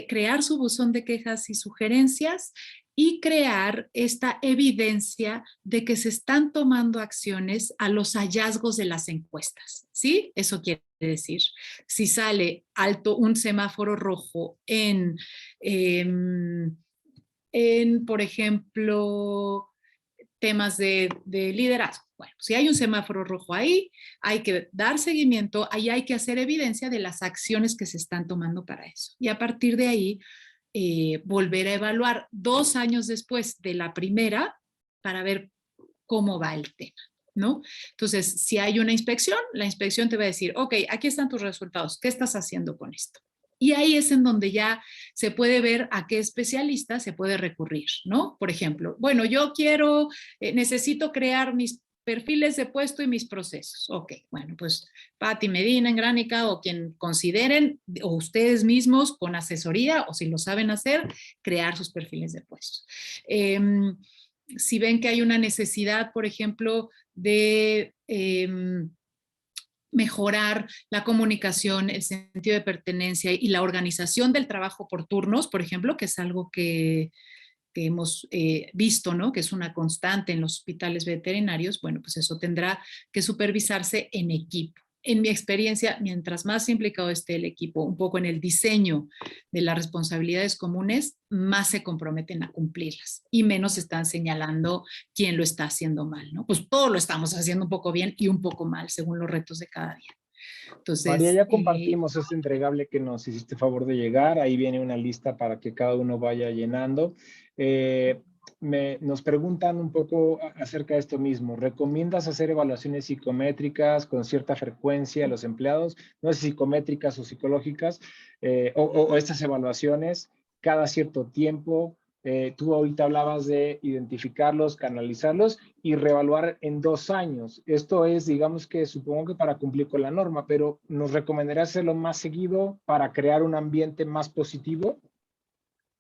crear su buzón de quejas y sugerencias y crear esta evidencia de que se están tomando acciones a los hallazgos de las encuestas, ¿sí? Eso quiere decir, si sale alto un semáforo rojo por ejemplo, temas de liderazgo. Bueno, si hay un semáforo rojo ahí, hay que dar seguimiento, ahí hay que hacer evidencia de las acciones que se están tomando para eso. Y a partir de ahí, volver a evaluar 2 años después de la primera para ver cómo va el tema, ¿no? Entonces, si hay una inspección, la inspección te va a decir, ok, aquí están tus resultados, ¿qué estás haciendo con esto? Y ahí es en donde ya se puede ver a qué especialista se puede recurrir, ¿no? Por ejemplo, bueno, yo necesito crear mis perfiles de puesto y mis procesos. Ok, bueno, pues Patti Medina en Gránica o quien consideren, o ustedes mismos con asesoría, o si lo saben hacer, crear sus perfiles de puesto. Si ven que hay una necesidad, por ejemplo, de mejorar la comunicación, el sentido de pertenencia y la organización del trabajo por turnos, por ejemplo, que es algo que hemos visto, ¿no? Que es una constante en los hospitales veterinarios. Bueno, pues eso tendrá que supervisarse en equipo. En mi experiencia, mientras más implicado esté el equipo un poco en el diseño de las responsabilidades comunes, más se comprometen a cumplirlas y menos están señalando quién lo está haciendo mal, ¿no? Pues todo lo estamos haciendo un poco bien y un poco mal según los retos de cada día. Entonces, María, ya compartimos este entregable que nos hiciste favor de llegar. Ahí viene una lista para que cada uno vaya llenando. Nos preguntan un poco acerca de esto mismo. ¿Recomiendas hacer evaluaciones psicométricas con cierta frecuencia a los empleados? No sé, psicométricas o psicológicas, o estas evaluaciones cada cierto tiempo. Tú ahorita hablabas de identificarlos, canalizarlos y reevaluar en 2 años. Esto es, digamos que supongo que para cumplir con la norma, pero ¿nos recomendarías hacerlo más seguido para crear un ambiente más positivo?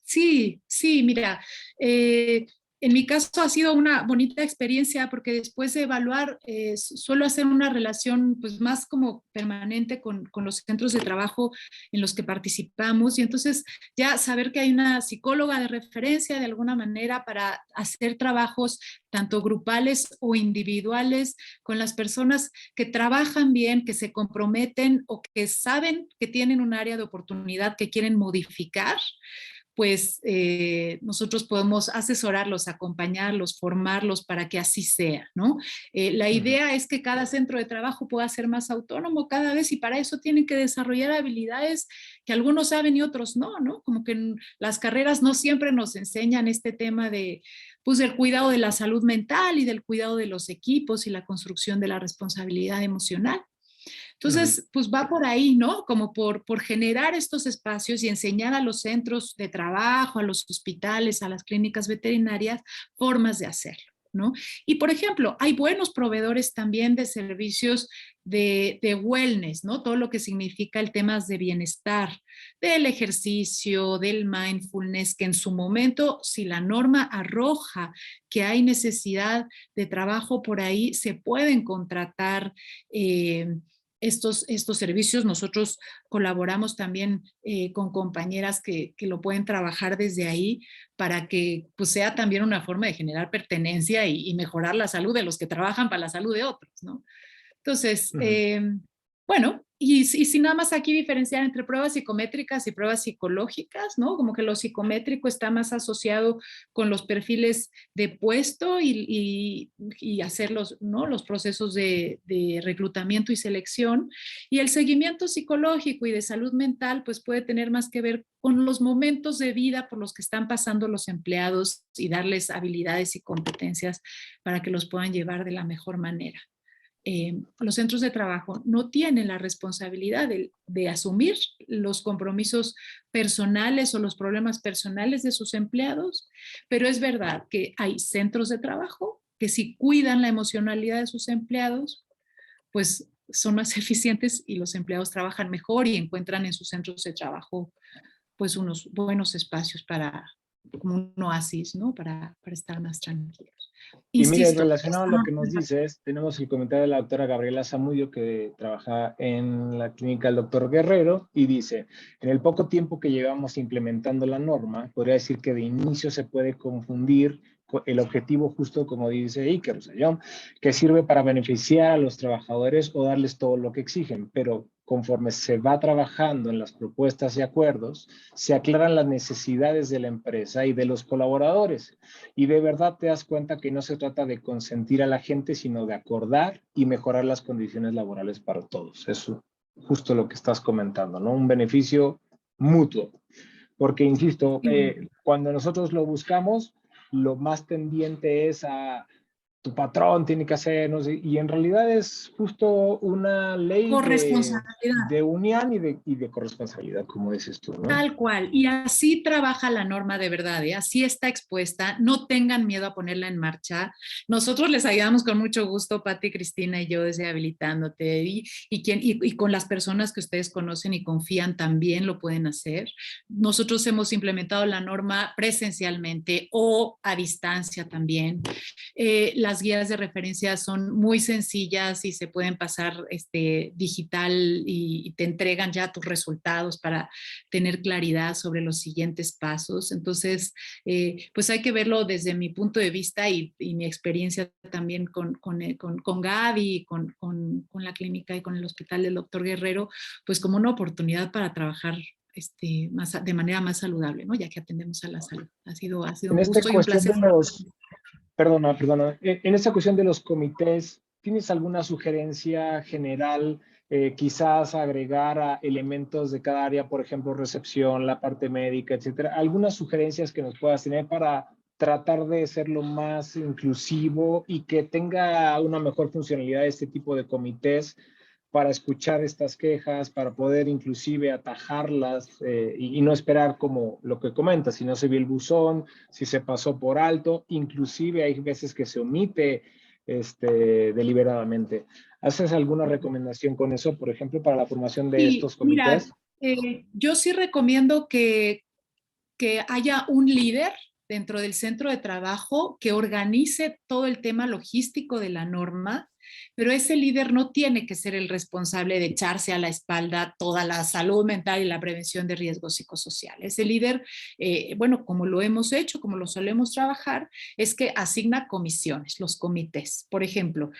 Sí, mira, en mi caso ha sido una bonita experiencia porque después de evaluar suelo hacer una relación pues más como permanente con los centros de trabajo en los que participamos y entonces ya saber que hay una psicóloga de referencia de alguna manera para hacer trabajos tanto grupales o individuales con las personas que trabajan bien, que se comprometen o que saben que tienen un área de oportunidad que quieren modificar, pues nosotros podemos asesorarlos, acompañarlos, formarlos para que así sea, ¿no? La idea es que cada centro de trabajo pueda ser más autónomo cada vez y para eso tienen que desarrollar habilidades que algunos saben y otros no, ¿no? Como que en las carreras no siempre nos enseñan este tema pues, del cuidado de la salud mental y del cuidado de los equipos y la construcción de la responsabilidad emocional. Entonces, pues va por ahí, ¿no? Como por generar estos espacios y enseñar a los centros de trabajo, a los hospitales, a las clínicas veterinarias, formas de hacerlo, ¿no? Y, por ejemplo, hay buenos proveedores también de servicios de wellness, ¿no? Todo lo que significa el tema de bienestar, del ejercicio, del mindfulness, que en su momento, si la norma arroja que hay necesidad de trabajo por ahí, se pueden contratar estos servicios. Nosotros colaboramos también con compañeras que lo pueden trabajar desde ahí para que pues, sea también una forma de generar pertenencia y mejorar la salud de los que trabajan para la salud de otros, ¿no? Entonces, bueno, y si nada más aquí diferenciar entre pruebas psicométricas y pruebas psicológicas, ¿no? Como que lo psicométrico está más asociado con los perfiles de puesto y hacer ¿no? los procesos de reclutamiento y selección. Y el seguimiento psicológico y de salud mental, pues puede tener más que ver con los momentos de vida por los que están pasando los empleados y darles habilidades y competencias para que los puedan llevar de la mejor manera. los centros de trabajo no tienen la responsabilidad de asumir los compromisos personales o los problemas personales de sus empleados, pero es verdad que hay centros de trabajo que si cuidan la emocionalidad de sus empleados, pues son más eficientes y los empleados trabajan mejor y encuentran en sus centros de trabajo pues unos buenos espacios para, como un oasis, ¿no? Para estar más tranquilos. Y mire, Insisto, relacionado a lo que nos dices, tenemos el comentario de la doctora Gabriela Zamudio, que trabaja en la clínica del doctor Guerrero, y dice, en el poco tiempo que llevamos implementando la norma, podría decir que de inicio se puede confundir el objetivo justo como dice Iker, o sea, que sirve para beneficiar a los trabajadores o darles todo lo que exigen, pero conforme se va trabajando en las propuestas y acuerdos, se aclaran las necesidades de la empresa y de los colaboradores. Y de verdad te das cuenta que no se trata de consentir a la gente, sino de acordar y mejorar las condiciones laborales para todos. Eso justo lo que estás comentando, ¿no? Un beneficio mutuo. Porque, insisto, cuando nosotros lo buscamos, lo más tendiente es a tu patrón tiene que hacer, no sé, y en realidad es justo una ley de unión y de corresponsabilidad, como dices tú, ¿no? Tal cual, y así trabaja la norma de verdad, ¿eh? Así está expuesta, no tengan miedo a ponerla en marcha. Nosotros les ayudamos con mucho gusto, Pati, Cristina y yo, desde Habilitándote, y con las personas que ustedes conocen y confían también lo pueden hacer. Nosotros hemos implementado la norma presencialmente o a distancia también. Las guías de referencia son muy sencillas y se pueden pasar digital y te entregan ya tus resultados para tener claridad sobre los siguientes pasos. Entonces, pues hay que verlo desde mi punto de vista y mi experiencia también con Gaby, con la clínica y con el hospital del doctor Guerrero, pues como una oportunidad para trabajar de manera más saludable, ¿no? Ya que atendemos a la salud. Ha sido un gusto y un placer. Perdona. En esta cuestión de los comités, ¿tienes alguna sugerencia general? Quizás agregar a elementos de cada área, por ejemplo, recepción, la parte médica, etcétera. ¿Algunas sugerencias que nos puedas tener para tratar de ser lo más inclusivo y que tenga una mejor funcionalidad este tipo de comités para escuchar estas quejas, para poder inclusive atajarlas y no esperar como lo que comentas, si no se vio el buzón, si se pasó por alto, inclusive hay veces que se omite deliberadamente. ¿Haces alguna recomendación con eso, por ejemplo, para la formación de estos comités? Mira, yo sí recomiendo que haya un líder dentro del centro de trabajo que organice todo el tema logístico de la norma, pero ese líder no tiene que ser el responsable de echarse a la espalda toda la salud mental y la prevención de riesgos psicosociales. Ese líder, bueno, como lo hemos hecho, como lo solemos trabajar, es que asigna comisiones, los comités. Por ejemplo,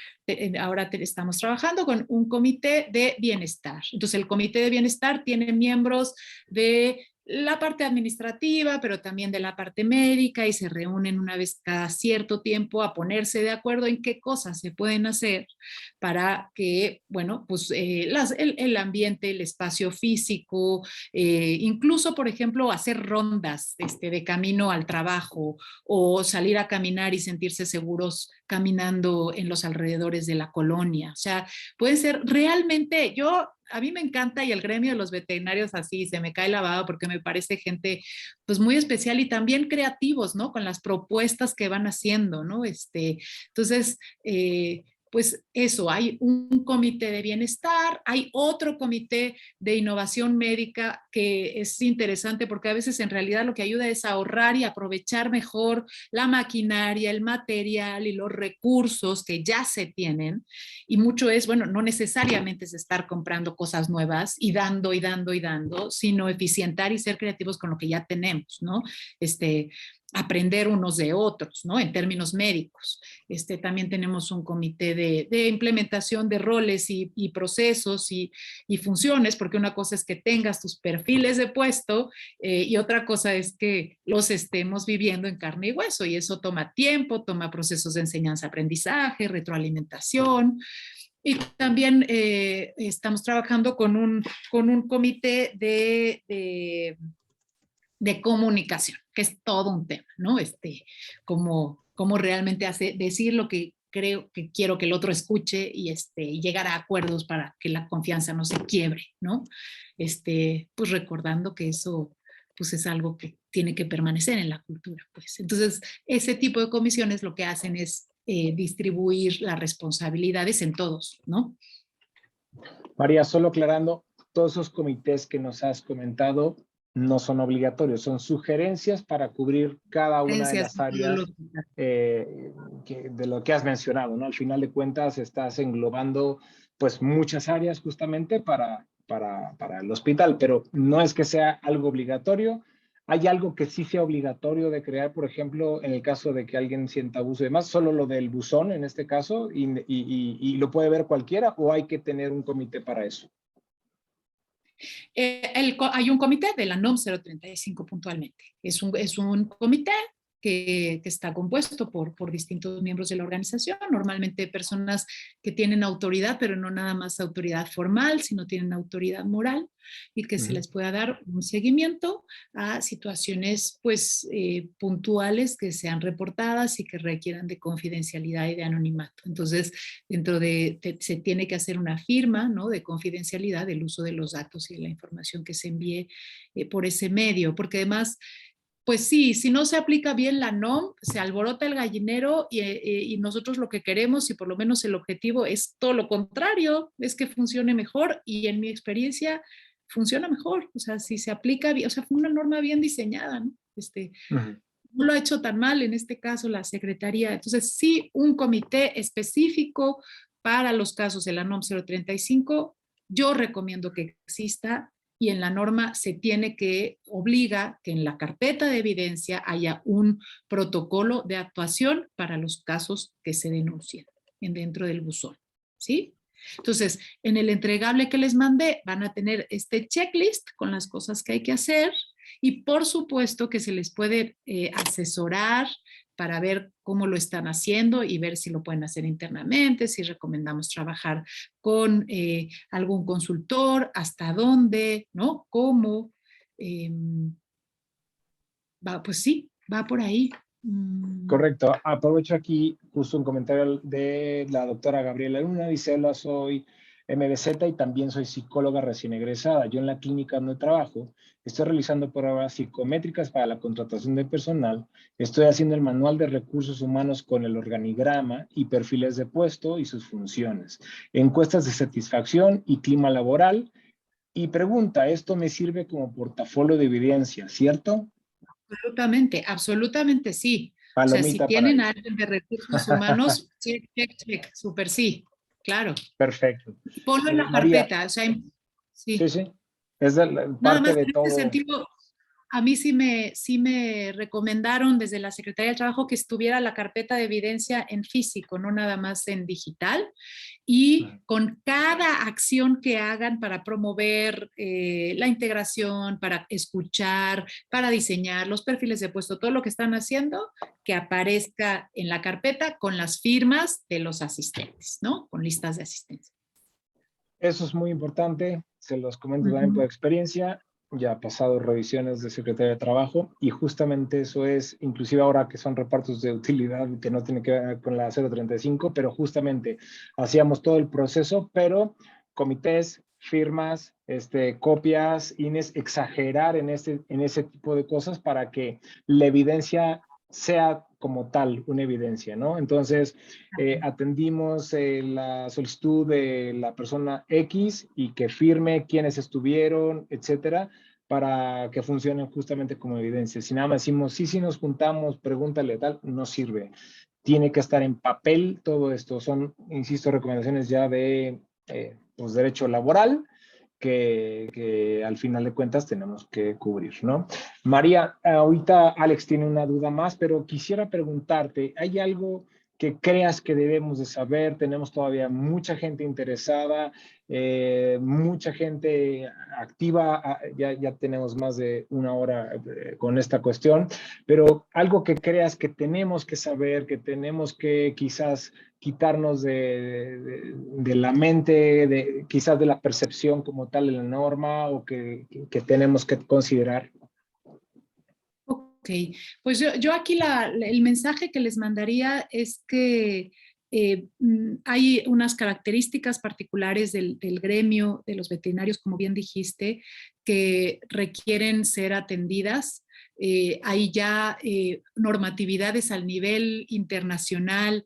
ahora estamos trabajando con un comité de bienestar. Entonces, el comité de bienestar tiene miembros de la parte administrativa, pero también de la parte médica, y se reúnen una vez cada cierto tiempo a ponerse de acuerdo en qué cosas se pueden hacer para que, bueno, pues el ambiente, el espacio físico, incluso, por ejemplo, hacer rondas de camino al trabajo o salir a caminar y sentirse seguros caminando en los alrededores de la colonia. O sea, pueden ser realmente, a mí me encanta, y el gremio de los veterinarios así se me cae la baba porque me parece gente pues muy especial y también creativos, ¿no? Con las propuestas que van haciendo, ¿no? Entonces, pues eso, hay un comité de bienestar, hay otro comité de innovación médica que es interesante porque a veces en realidad lo que ayuda es a ahorrar y aprovechar mejor la maquinaria, el material y los recursos que ya se tienen, y mucho es, bueno, no necesariamente es estar comprando cosas nuevas y dando, sino eficientar y ser creativos con lo que ya tenemos, ¿no? Aprender unos de otros, ¿no? En términos médicos. También tenemos un comité de implementación de roles y procesos y funciones, porque una cosa es que tengas tus perfiles de puesto y otra cosa es que los estemos viviendo en carne y hueso, y eso toma tiempo, toma procesos de enseñanza-aprendizaje, retroalimentación. Y también estamos trabajando con un comité de comunicación, que es todo un tema, ¿no? Cómo realmente decir lo que creo que quiero que el otro escuche y llegar a acuerdos para que la confianza no se quiebre, ¿no? Pues recordando que eso pues es algo que tiene que permanecer en la cultura, pues. Entonces, ese tipo de comisiones lo que hacen es distribuir las responsabilidades en todos, ¿no? María, solo aclarando, todos esos comités que nos has comentado no son obligatorios, son sugerencias para cubrir cada una de las áreas de lo que has mencionado, ¿no? Al final de cuentas estás englobando pues muchas áreas justamente para el hospital, pero no es que sea algo obligatorio. ¿Hay algo que sí sea obligatorio de crear, por ejemplo, en el caso de que alguien sienta abuso y demás, solo lo del buzón en este caso, y lo puede ver cualquiera, o hay que tener un comité para eso? Hay un comité de la NOM 035 puntualmente. Es un comité que está compuesto por distintos miembros de la organización, normalmente personas que tienen autoridad, pero no nada más autoridad formal, sino tienen autoridad moral, y que se les pueda dar un seguimiento a situaciones pues puntuales que sean reportadas y que requieran de confidencialidad y de anonimato. Entonces, se tiene que hacer una firma, ¿no?, de confidencialidad del uso de los datos y de la información que se envíe por ese medio, porque además, pues sí, si no se aplica bien la NOM, se alborota el gallinero y nosotros lo que queremos, y por lo menos el objetivo, es todo lo contrario, es que funcione mejor, y en mi experiencia funciona mejor. O sea, si se aplica bien, o sea, fue una norma bien diseñada, ¿no? No lo ha hecho tan mal en este caso la Secretaría. Entonces, sí, un comité específico para los casos de la NOM 035, yo recomiendo que exista, y en la norma se tiene que obliga que en la carpeta de evidencia haya un protocolo de actuación para los casos que se denuncian dentro del buzón, ¿sí? Entonces, en el entregable que les mandé van a tener este checklist con las cosas que hay que hacer, y por supuesto que se les puede asesorar para ver cómo lo están haciendo y ver si lo pueden hacer internamente, si recomendamos trabajar con algún consultor, hasta dónde, ¿no? ¿Cómo? Pues sí, va por ahí. Correcto. Aprovecho aquí justo un comentario de la doctora Gabriela Luna. Dice: hola, soy MBZ y también soy psicóloga recién egresada. Yo en la clínica donde trabajo estoy realizando pruebas psicométricas para la contratación de personal. Estoy haciendo el manual de recursos humanos con el organigrama y perfiles de puesto y sus funciones, encuestas de satisfacción y clima laboral. Y pregunta, esto me sirve como portafolio de evidencia, ¿cierto? Absolutamente, absolutamente sí. O sea, si Palomita para tienen a eso. alguien de recursos humanos, check, check, check, súper sí, claro. Perfecto. Ponlo en la María, carpeta, o sea, sí, sí. sí, es Nada parte más de en este todo. sentido, a mí sí me recomendaron desde la Secretaría del Trabajo que estuviera la carpeta de evidencia en físico, no nada más en digital, y con cada acción que hagan para promover la integración, para escuchar, para diseñar los perfiles de puesto, todo lo que están haciendo, que aparezca en la carpeta con las firmas de los asistentes, ¿no? Con listas de asistencia. Eso es muy importante, se los comento también por experiencia. Ya he pasado revisiones de Secretaría de Trabajo y justamente eso es, inclusive ahora que son repartos de utilidad que no tiene que ver con la 035, pero justamente hacíamos todo el proceso, pero comités, firmas, copias, INES, exagerar en ese tipo de cosas para que la evidencia sea como tal una evidencia, ¿no? Entonces, atendimos la solicitud de la persona X y que firme quiénes estuvieron, etcétera, para que funcionen justamente como evidencia. Si nada más decimos, sí, nos juntamos, pregúntale tal, no sirve. Tiene que estar en papel todo esto. Son, insisto, recomendaciones ya de pues, derecho laboral, que al final de cuentas tenemos que cubrir, ¿no? María, ahorita Alex tiene una duda más, pero quisiera preguntarte, ¿hay algo que creas que debemos de saber? Tenemos todavía mucha gente interesada, mucha gente activa, ya tenemos más de una hora con esta cuestión, pero algo que creas que tenemos que saber, que tenemos que quizás quitarnos de la mente, quizás de la percepción como tal de la norma, o que tenemos que considerar. Ok, pues yo aquí el mensaje que les mandaría es que hay unas características particulares del gremio de los veterinarios, como bien dijiste, que requieren ser atendidas. Hay ya normatividades al nivel internacional,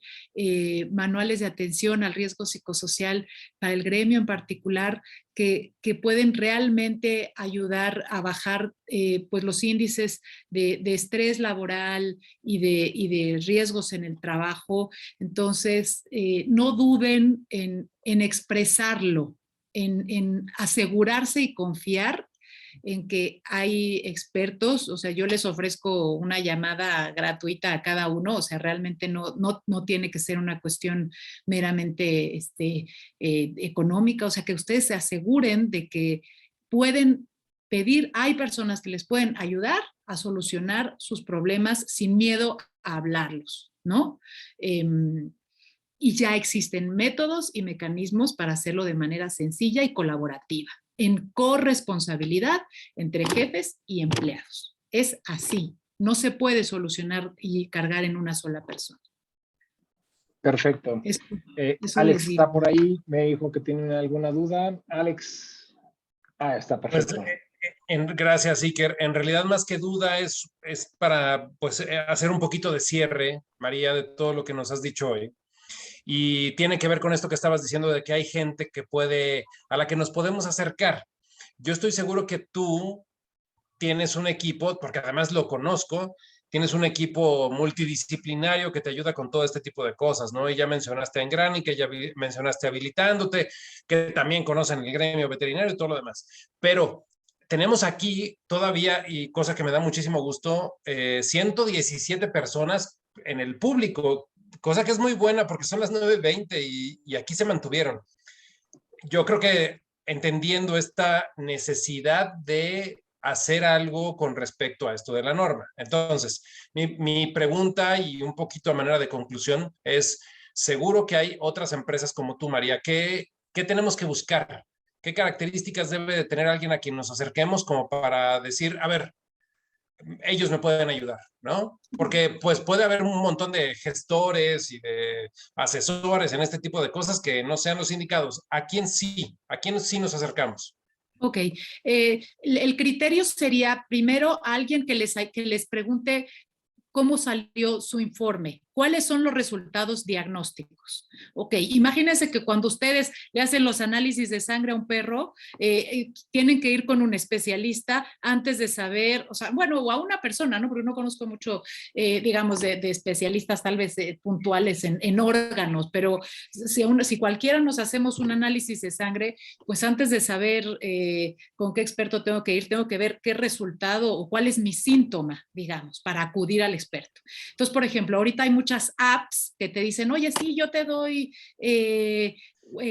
manuales de atención al riesgo psicosocial para el gremio en particular, que pueden realmente ayudar a bajar pues los índices de estrés laboral y de riesgos en el trabajo. Entonces, no duden en expresarlo, en asegurarse y confiar en que hay expertos. O sea, yo les ofrezco una llamada gratuita a cada uno. O sea, realmente no tiene que ser una cuestión meramente económica. O sea, que ustedes se aseguren de que pueden pedir, hay personas que les pueden ayudar a solucionar sus problemas sin miedo a hablarlos, ¿no? Y ya existen métodos y mecanismos para hacerlo de manera sencilla y colaborativa, en corresponsabilidad entre jefes y empleados. Es así, no se puede solucionar y cargar en una sola persona. Perfecto. Alex está por ahí, me dijo que tiene alguna duda. Alex, está perfecto. Pues, gracias, Iker. En realidad, más que duda, es para pues, hacer un poquito de cierre, María, de todo lo que nos has dicho hoy. Y tiene que ver con esto que estabas diciendo de que hay gente a la que nos podemos acercar. Yo estoy seguro que tú tienes un equipo, porque además lo conozco, tienes un equipo multidisciplinario que te ayuda con todo este tipo de cosas, ¿no? Y ya mencionaste a Engrani, que ya mencionaste Habilitándote, que también conocen el gremio veterinario y todo lo demás. Pero tenemos aquí todavía, y cosa que me da muchísimo gusto, 117 personas en el público, cosa que es muy buena porque son las 9:20 y aquí se mantuvieron. Yo creo que entendiendo esta necesidad de hacer algo con respecto a esto de la norma. Entonces, mi pregunta y un poquito a manera de conclusión es, seguro que hay otras empresas como tú, María, ¿qué tenemos que buscar? ¿Qué características debe de tener alguien a quien nos acerquemos como para decir, a ver, ellos me pueden ayudar, ¿no? Porque pues puede haber un montón de gestores y de asesores en este tipo de cosas que no sean los indicados. ¿A quién sí nos acercamos? Ok, el criterio sería primero alguien que les pregunte cómo salió su informe, cuáles son los resultados diagnósticos. Ok, imagínense que cuando ustedes le hacen los análisis de sangre a un perro, tienen que ir con un especialista antes de saber, o sea, bueno, o a una persona, ¿no? Porque no conozco mucho, digamos, de especialistas tal vez puntuales en órganos, pero si cualquiera nos hacemos un análisis de sangre, pues antes de saber con qué experto tengo que ir, tengo que ver qué resultado o cuál es mi síntoma, digamos, para acudir al experto. Entonces, por ejemplo, ahorita hay muchas apps que te dicen, oye, sí, yo te doy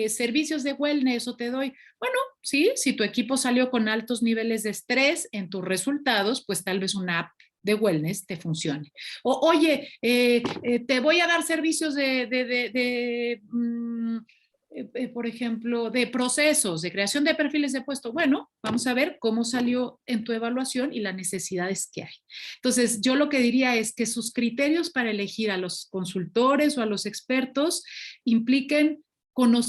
servicios de wellness o te doy, bueno, sí, si tu equipo salió con altos niveles de estrés en tus resultados, pues tal vez una app de wellness te funcione. O, oye, te voy a dar servicios por ejemplo, de procesos, de creación de perfiles de puesto. Bueno, vamos a ver cómo salió en tu evaluación y las necesidades que hay. Entonces, yo lo que diría es que sus criterios para elegir a los consultores o a los expertos impliquen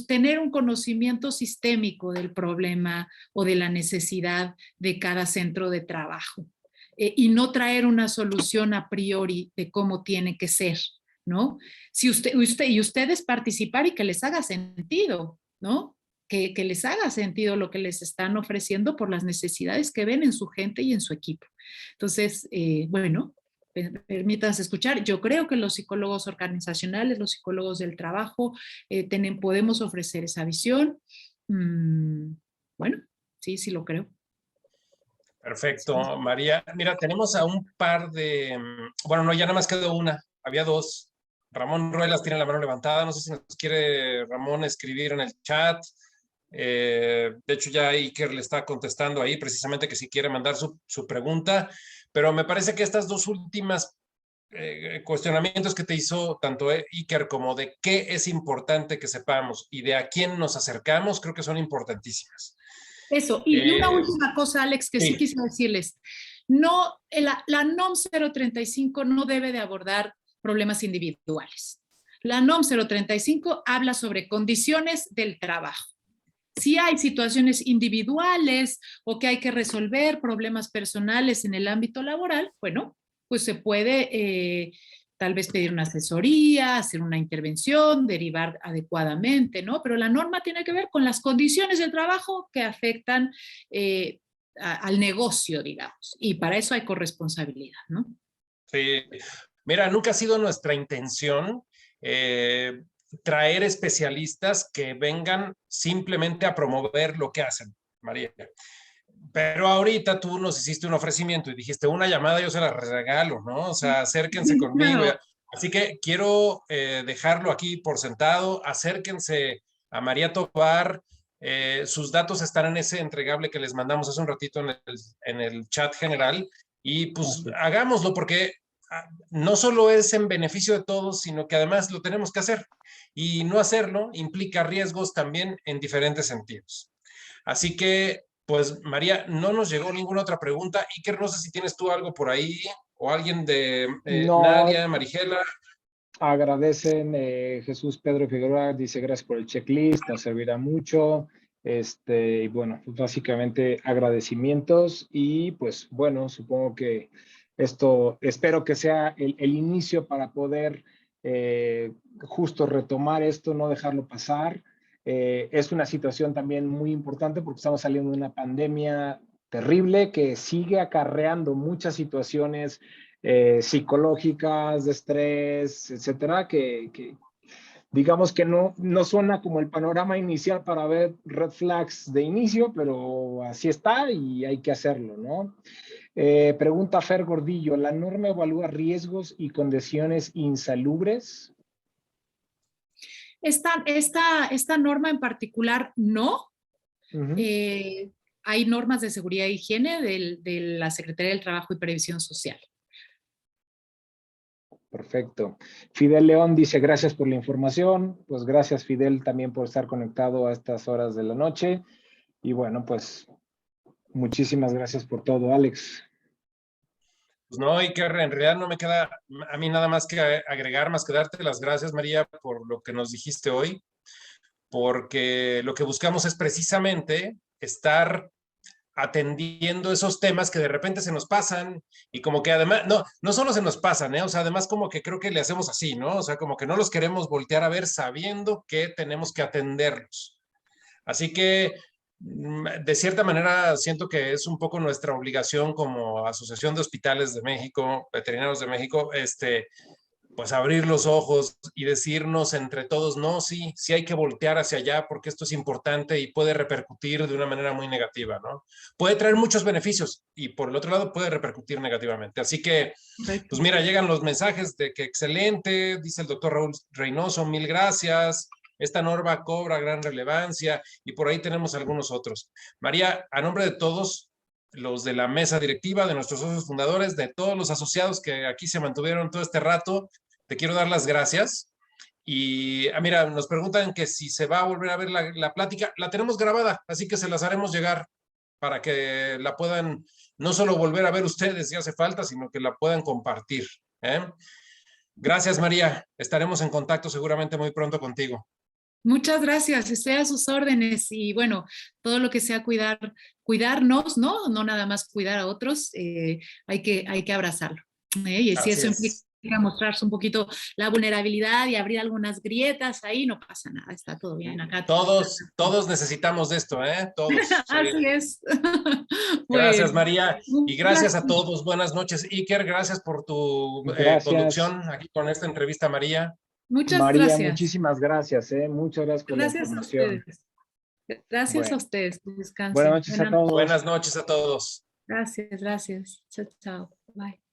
tener un conocimiento sistémico del problema o de la necesidad de cada centro de trabajo y no traer una solución a priori de cómo tiene que ser, ¿no? Si ustedes participar y que les haga sentido, ¿no? Que les haga sentido lo que les están ofreciendo por las necesidades que ven en su gente y en su equipo. Entonces, bueno, permítanse escuchar. Yo creo que los psicólogos organizacionales, los psicólogos del trabajo, podemos ofrecer esa visión. Bueno, sí lo creo. Perfecto, María. Mira, tenemos a un par de... Bueno, no, ya nada más quedó una. Había dos. Ramón Ruelas tiene la mano levantada. No sé si nos quiere Ramón escribir en el chat. De hecho, ya Iker le está contestando ahí precisamente que si quiere mandar su pregunta. Pero me parece que estas dos últimas cuestionamientos que te hizo tanto Iker como de qué es importante que sepamos y de a quién nos acercamos, creo que son importantísimas. Eso, y una última cosa, Alex, que sí quisiera decirles. No, la NOM 035 no debe de abordar problemas individuales. La NOM 035 habla sobre condiciones del trabajo. Si hay situaciones individuales o que hay que resolver problemas personales en el ámbito laboral, bueno, pues se puede tal vez pedir una asesoría, hacer una intervención, derivar adecuadamente, ¿no? Pero la norma tiene que ver con las condiciones del trabajo que afectan al negocio, digamos, y para eso hay corresponsabilidad, ¿no? Sí, mira, nunca ha sido nuestra intención traer especialistas que vengan simplemente a promover lo que hacen, María. Pero ahorita tú nos hiciste un ofrecimiento y dijiste una llamada, yo se la regalo, ¿no? O sea, acérquense conmigo. Claro. Así que quiero dejarlo aquí por sentado, acérquense a María Tovar. Sus datos están en ese entregable que les mandamos hace un ratito en el chat general y pues hagámoslo porque no solo es en beneficio de todos, sino que además lo tenemos que hacer y no hacerlo implica riesgos también en diferentes sentidos. Así que, pues María, no nos llegó ninguna otra pregunta. Iker, no sé si tienes tú algo por ahí o alguien de No, Nadia, Marigela. agradecen Jesús Pedro Figueroa, dice gracias por el checklist, nos servirá mucho. Y bueno, pues básicamente agradecimientos y pues bueno, supongo que esto, espero que sea el inicio para poder justo retomar esto, no dejarlo pasar. Es una situación también muy importante porque estamos saliendo de una pandemia terrible que sigue acarreando muchas situaciones psicológicas, de estrés, etcétera, que digamos que no suena como el panorama inicial para ver red flags de inicio, pero así está y hay que hacerlo, ¿no? Pregunta Fer Gordillo, ¿la norma evalúa riesgos y condiciones insalubres? Esta norma en particular no. Hay normas de seguridad e higiene de la Secretaría del Trabajo y Previsión Social. Perfecto. Fidel León dice gracias por la información. Pues gracias, Fidel, también por estar conectado a estas horas de la noche. Y bueno, pues muchísimas gracias por todo, Alex. Pues no, Iker, en realidad no me queda a mí nada más que agregar, más que darte las gracias, María, por lo que nos dijiste hoy, porque lo que buscamos es precisamente estar atendiendo esos temas que de repente se nos pasan y como que además, no solo se nos pasan, o sea, además como que creo que le hacemos así, ¿no? O sea, como que no los queremos voltear a ver sabiendo que tenemos que atenderlos. Así que, de cierta manera, siento que es un poco nuestra obligación como Asociación de Hospitales de México, Veterinarios de México, pues abrir los ojos y decirnos entre todos, no, sí hay que voltear hacia allá porque esto es importante y puede repercutir de una manera muy negativa, ¿no? Puede traer muchos beneficios y por el otro lado puede repercutir negativamente. Así que, pues mira, llegan los mensajes de que excelente, dice el doctor Raúl Reynoso, 1000 gracias, esta norma cobra gran relevancia y por ahí tenemos algunos otros. María, a nombre de todos, los de la mesa directiva, de nuestros socios fundadores, de todos los asociados que aquí se mantuvieron todo este rato, te quiero dar las gracias. Y mira, nos preguntan que si se va a volver a ver la plática. La tenemos grabada, así que se las haremos llegar para que la puedan no solo volver a ver ustedes si hace falta, sino que la puedan compartir. Gracias, María. Estaremos en contacto seguramente muy pronto contigo. Muchas gracias, estoy a sus órdenes y bueno, todo lo que sea cuidarnos, ¿no? No nada más cuidar a otros, hay que abrazarlo. Y si eso implica mostrarse un poquito la vulnerabilidad y abrir algunas grietas, ahí no pasa nada, está todo bien acá. Todos necesitamos de esto, Todos. Así es. Gracias, María. Y gracias a todos. Buenas noches, Iker. Gracias por tu conducción aquí con esta entrevista, María. Muchas María, gracias. Muchísimas gracias, muchas gracias por la información. Gracias a ustedes. Descansen. Buenas noches a todos. Buenas noches a todos. Gracias. Chao. Bye.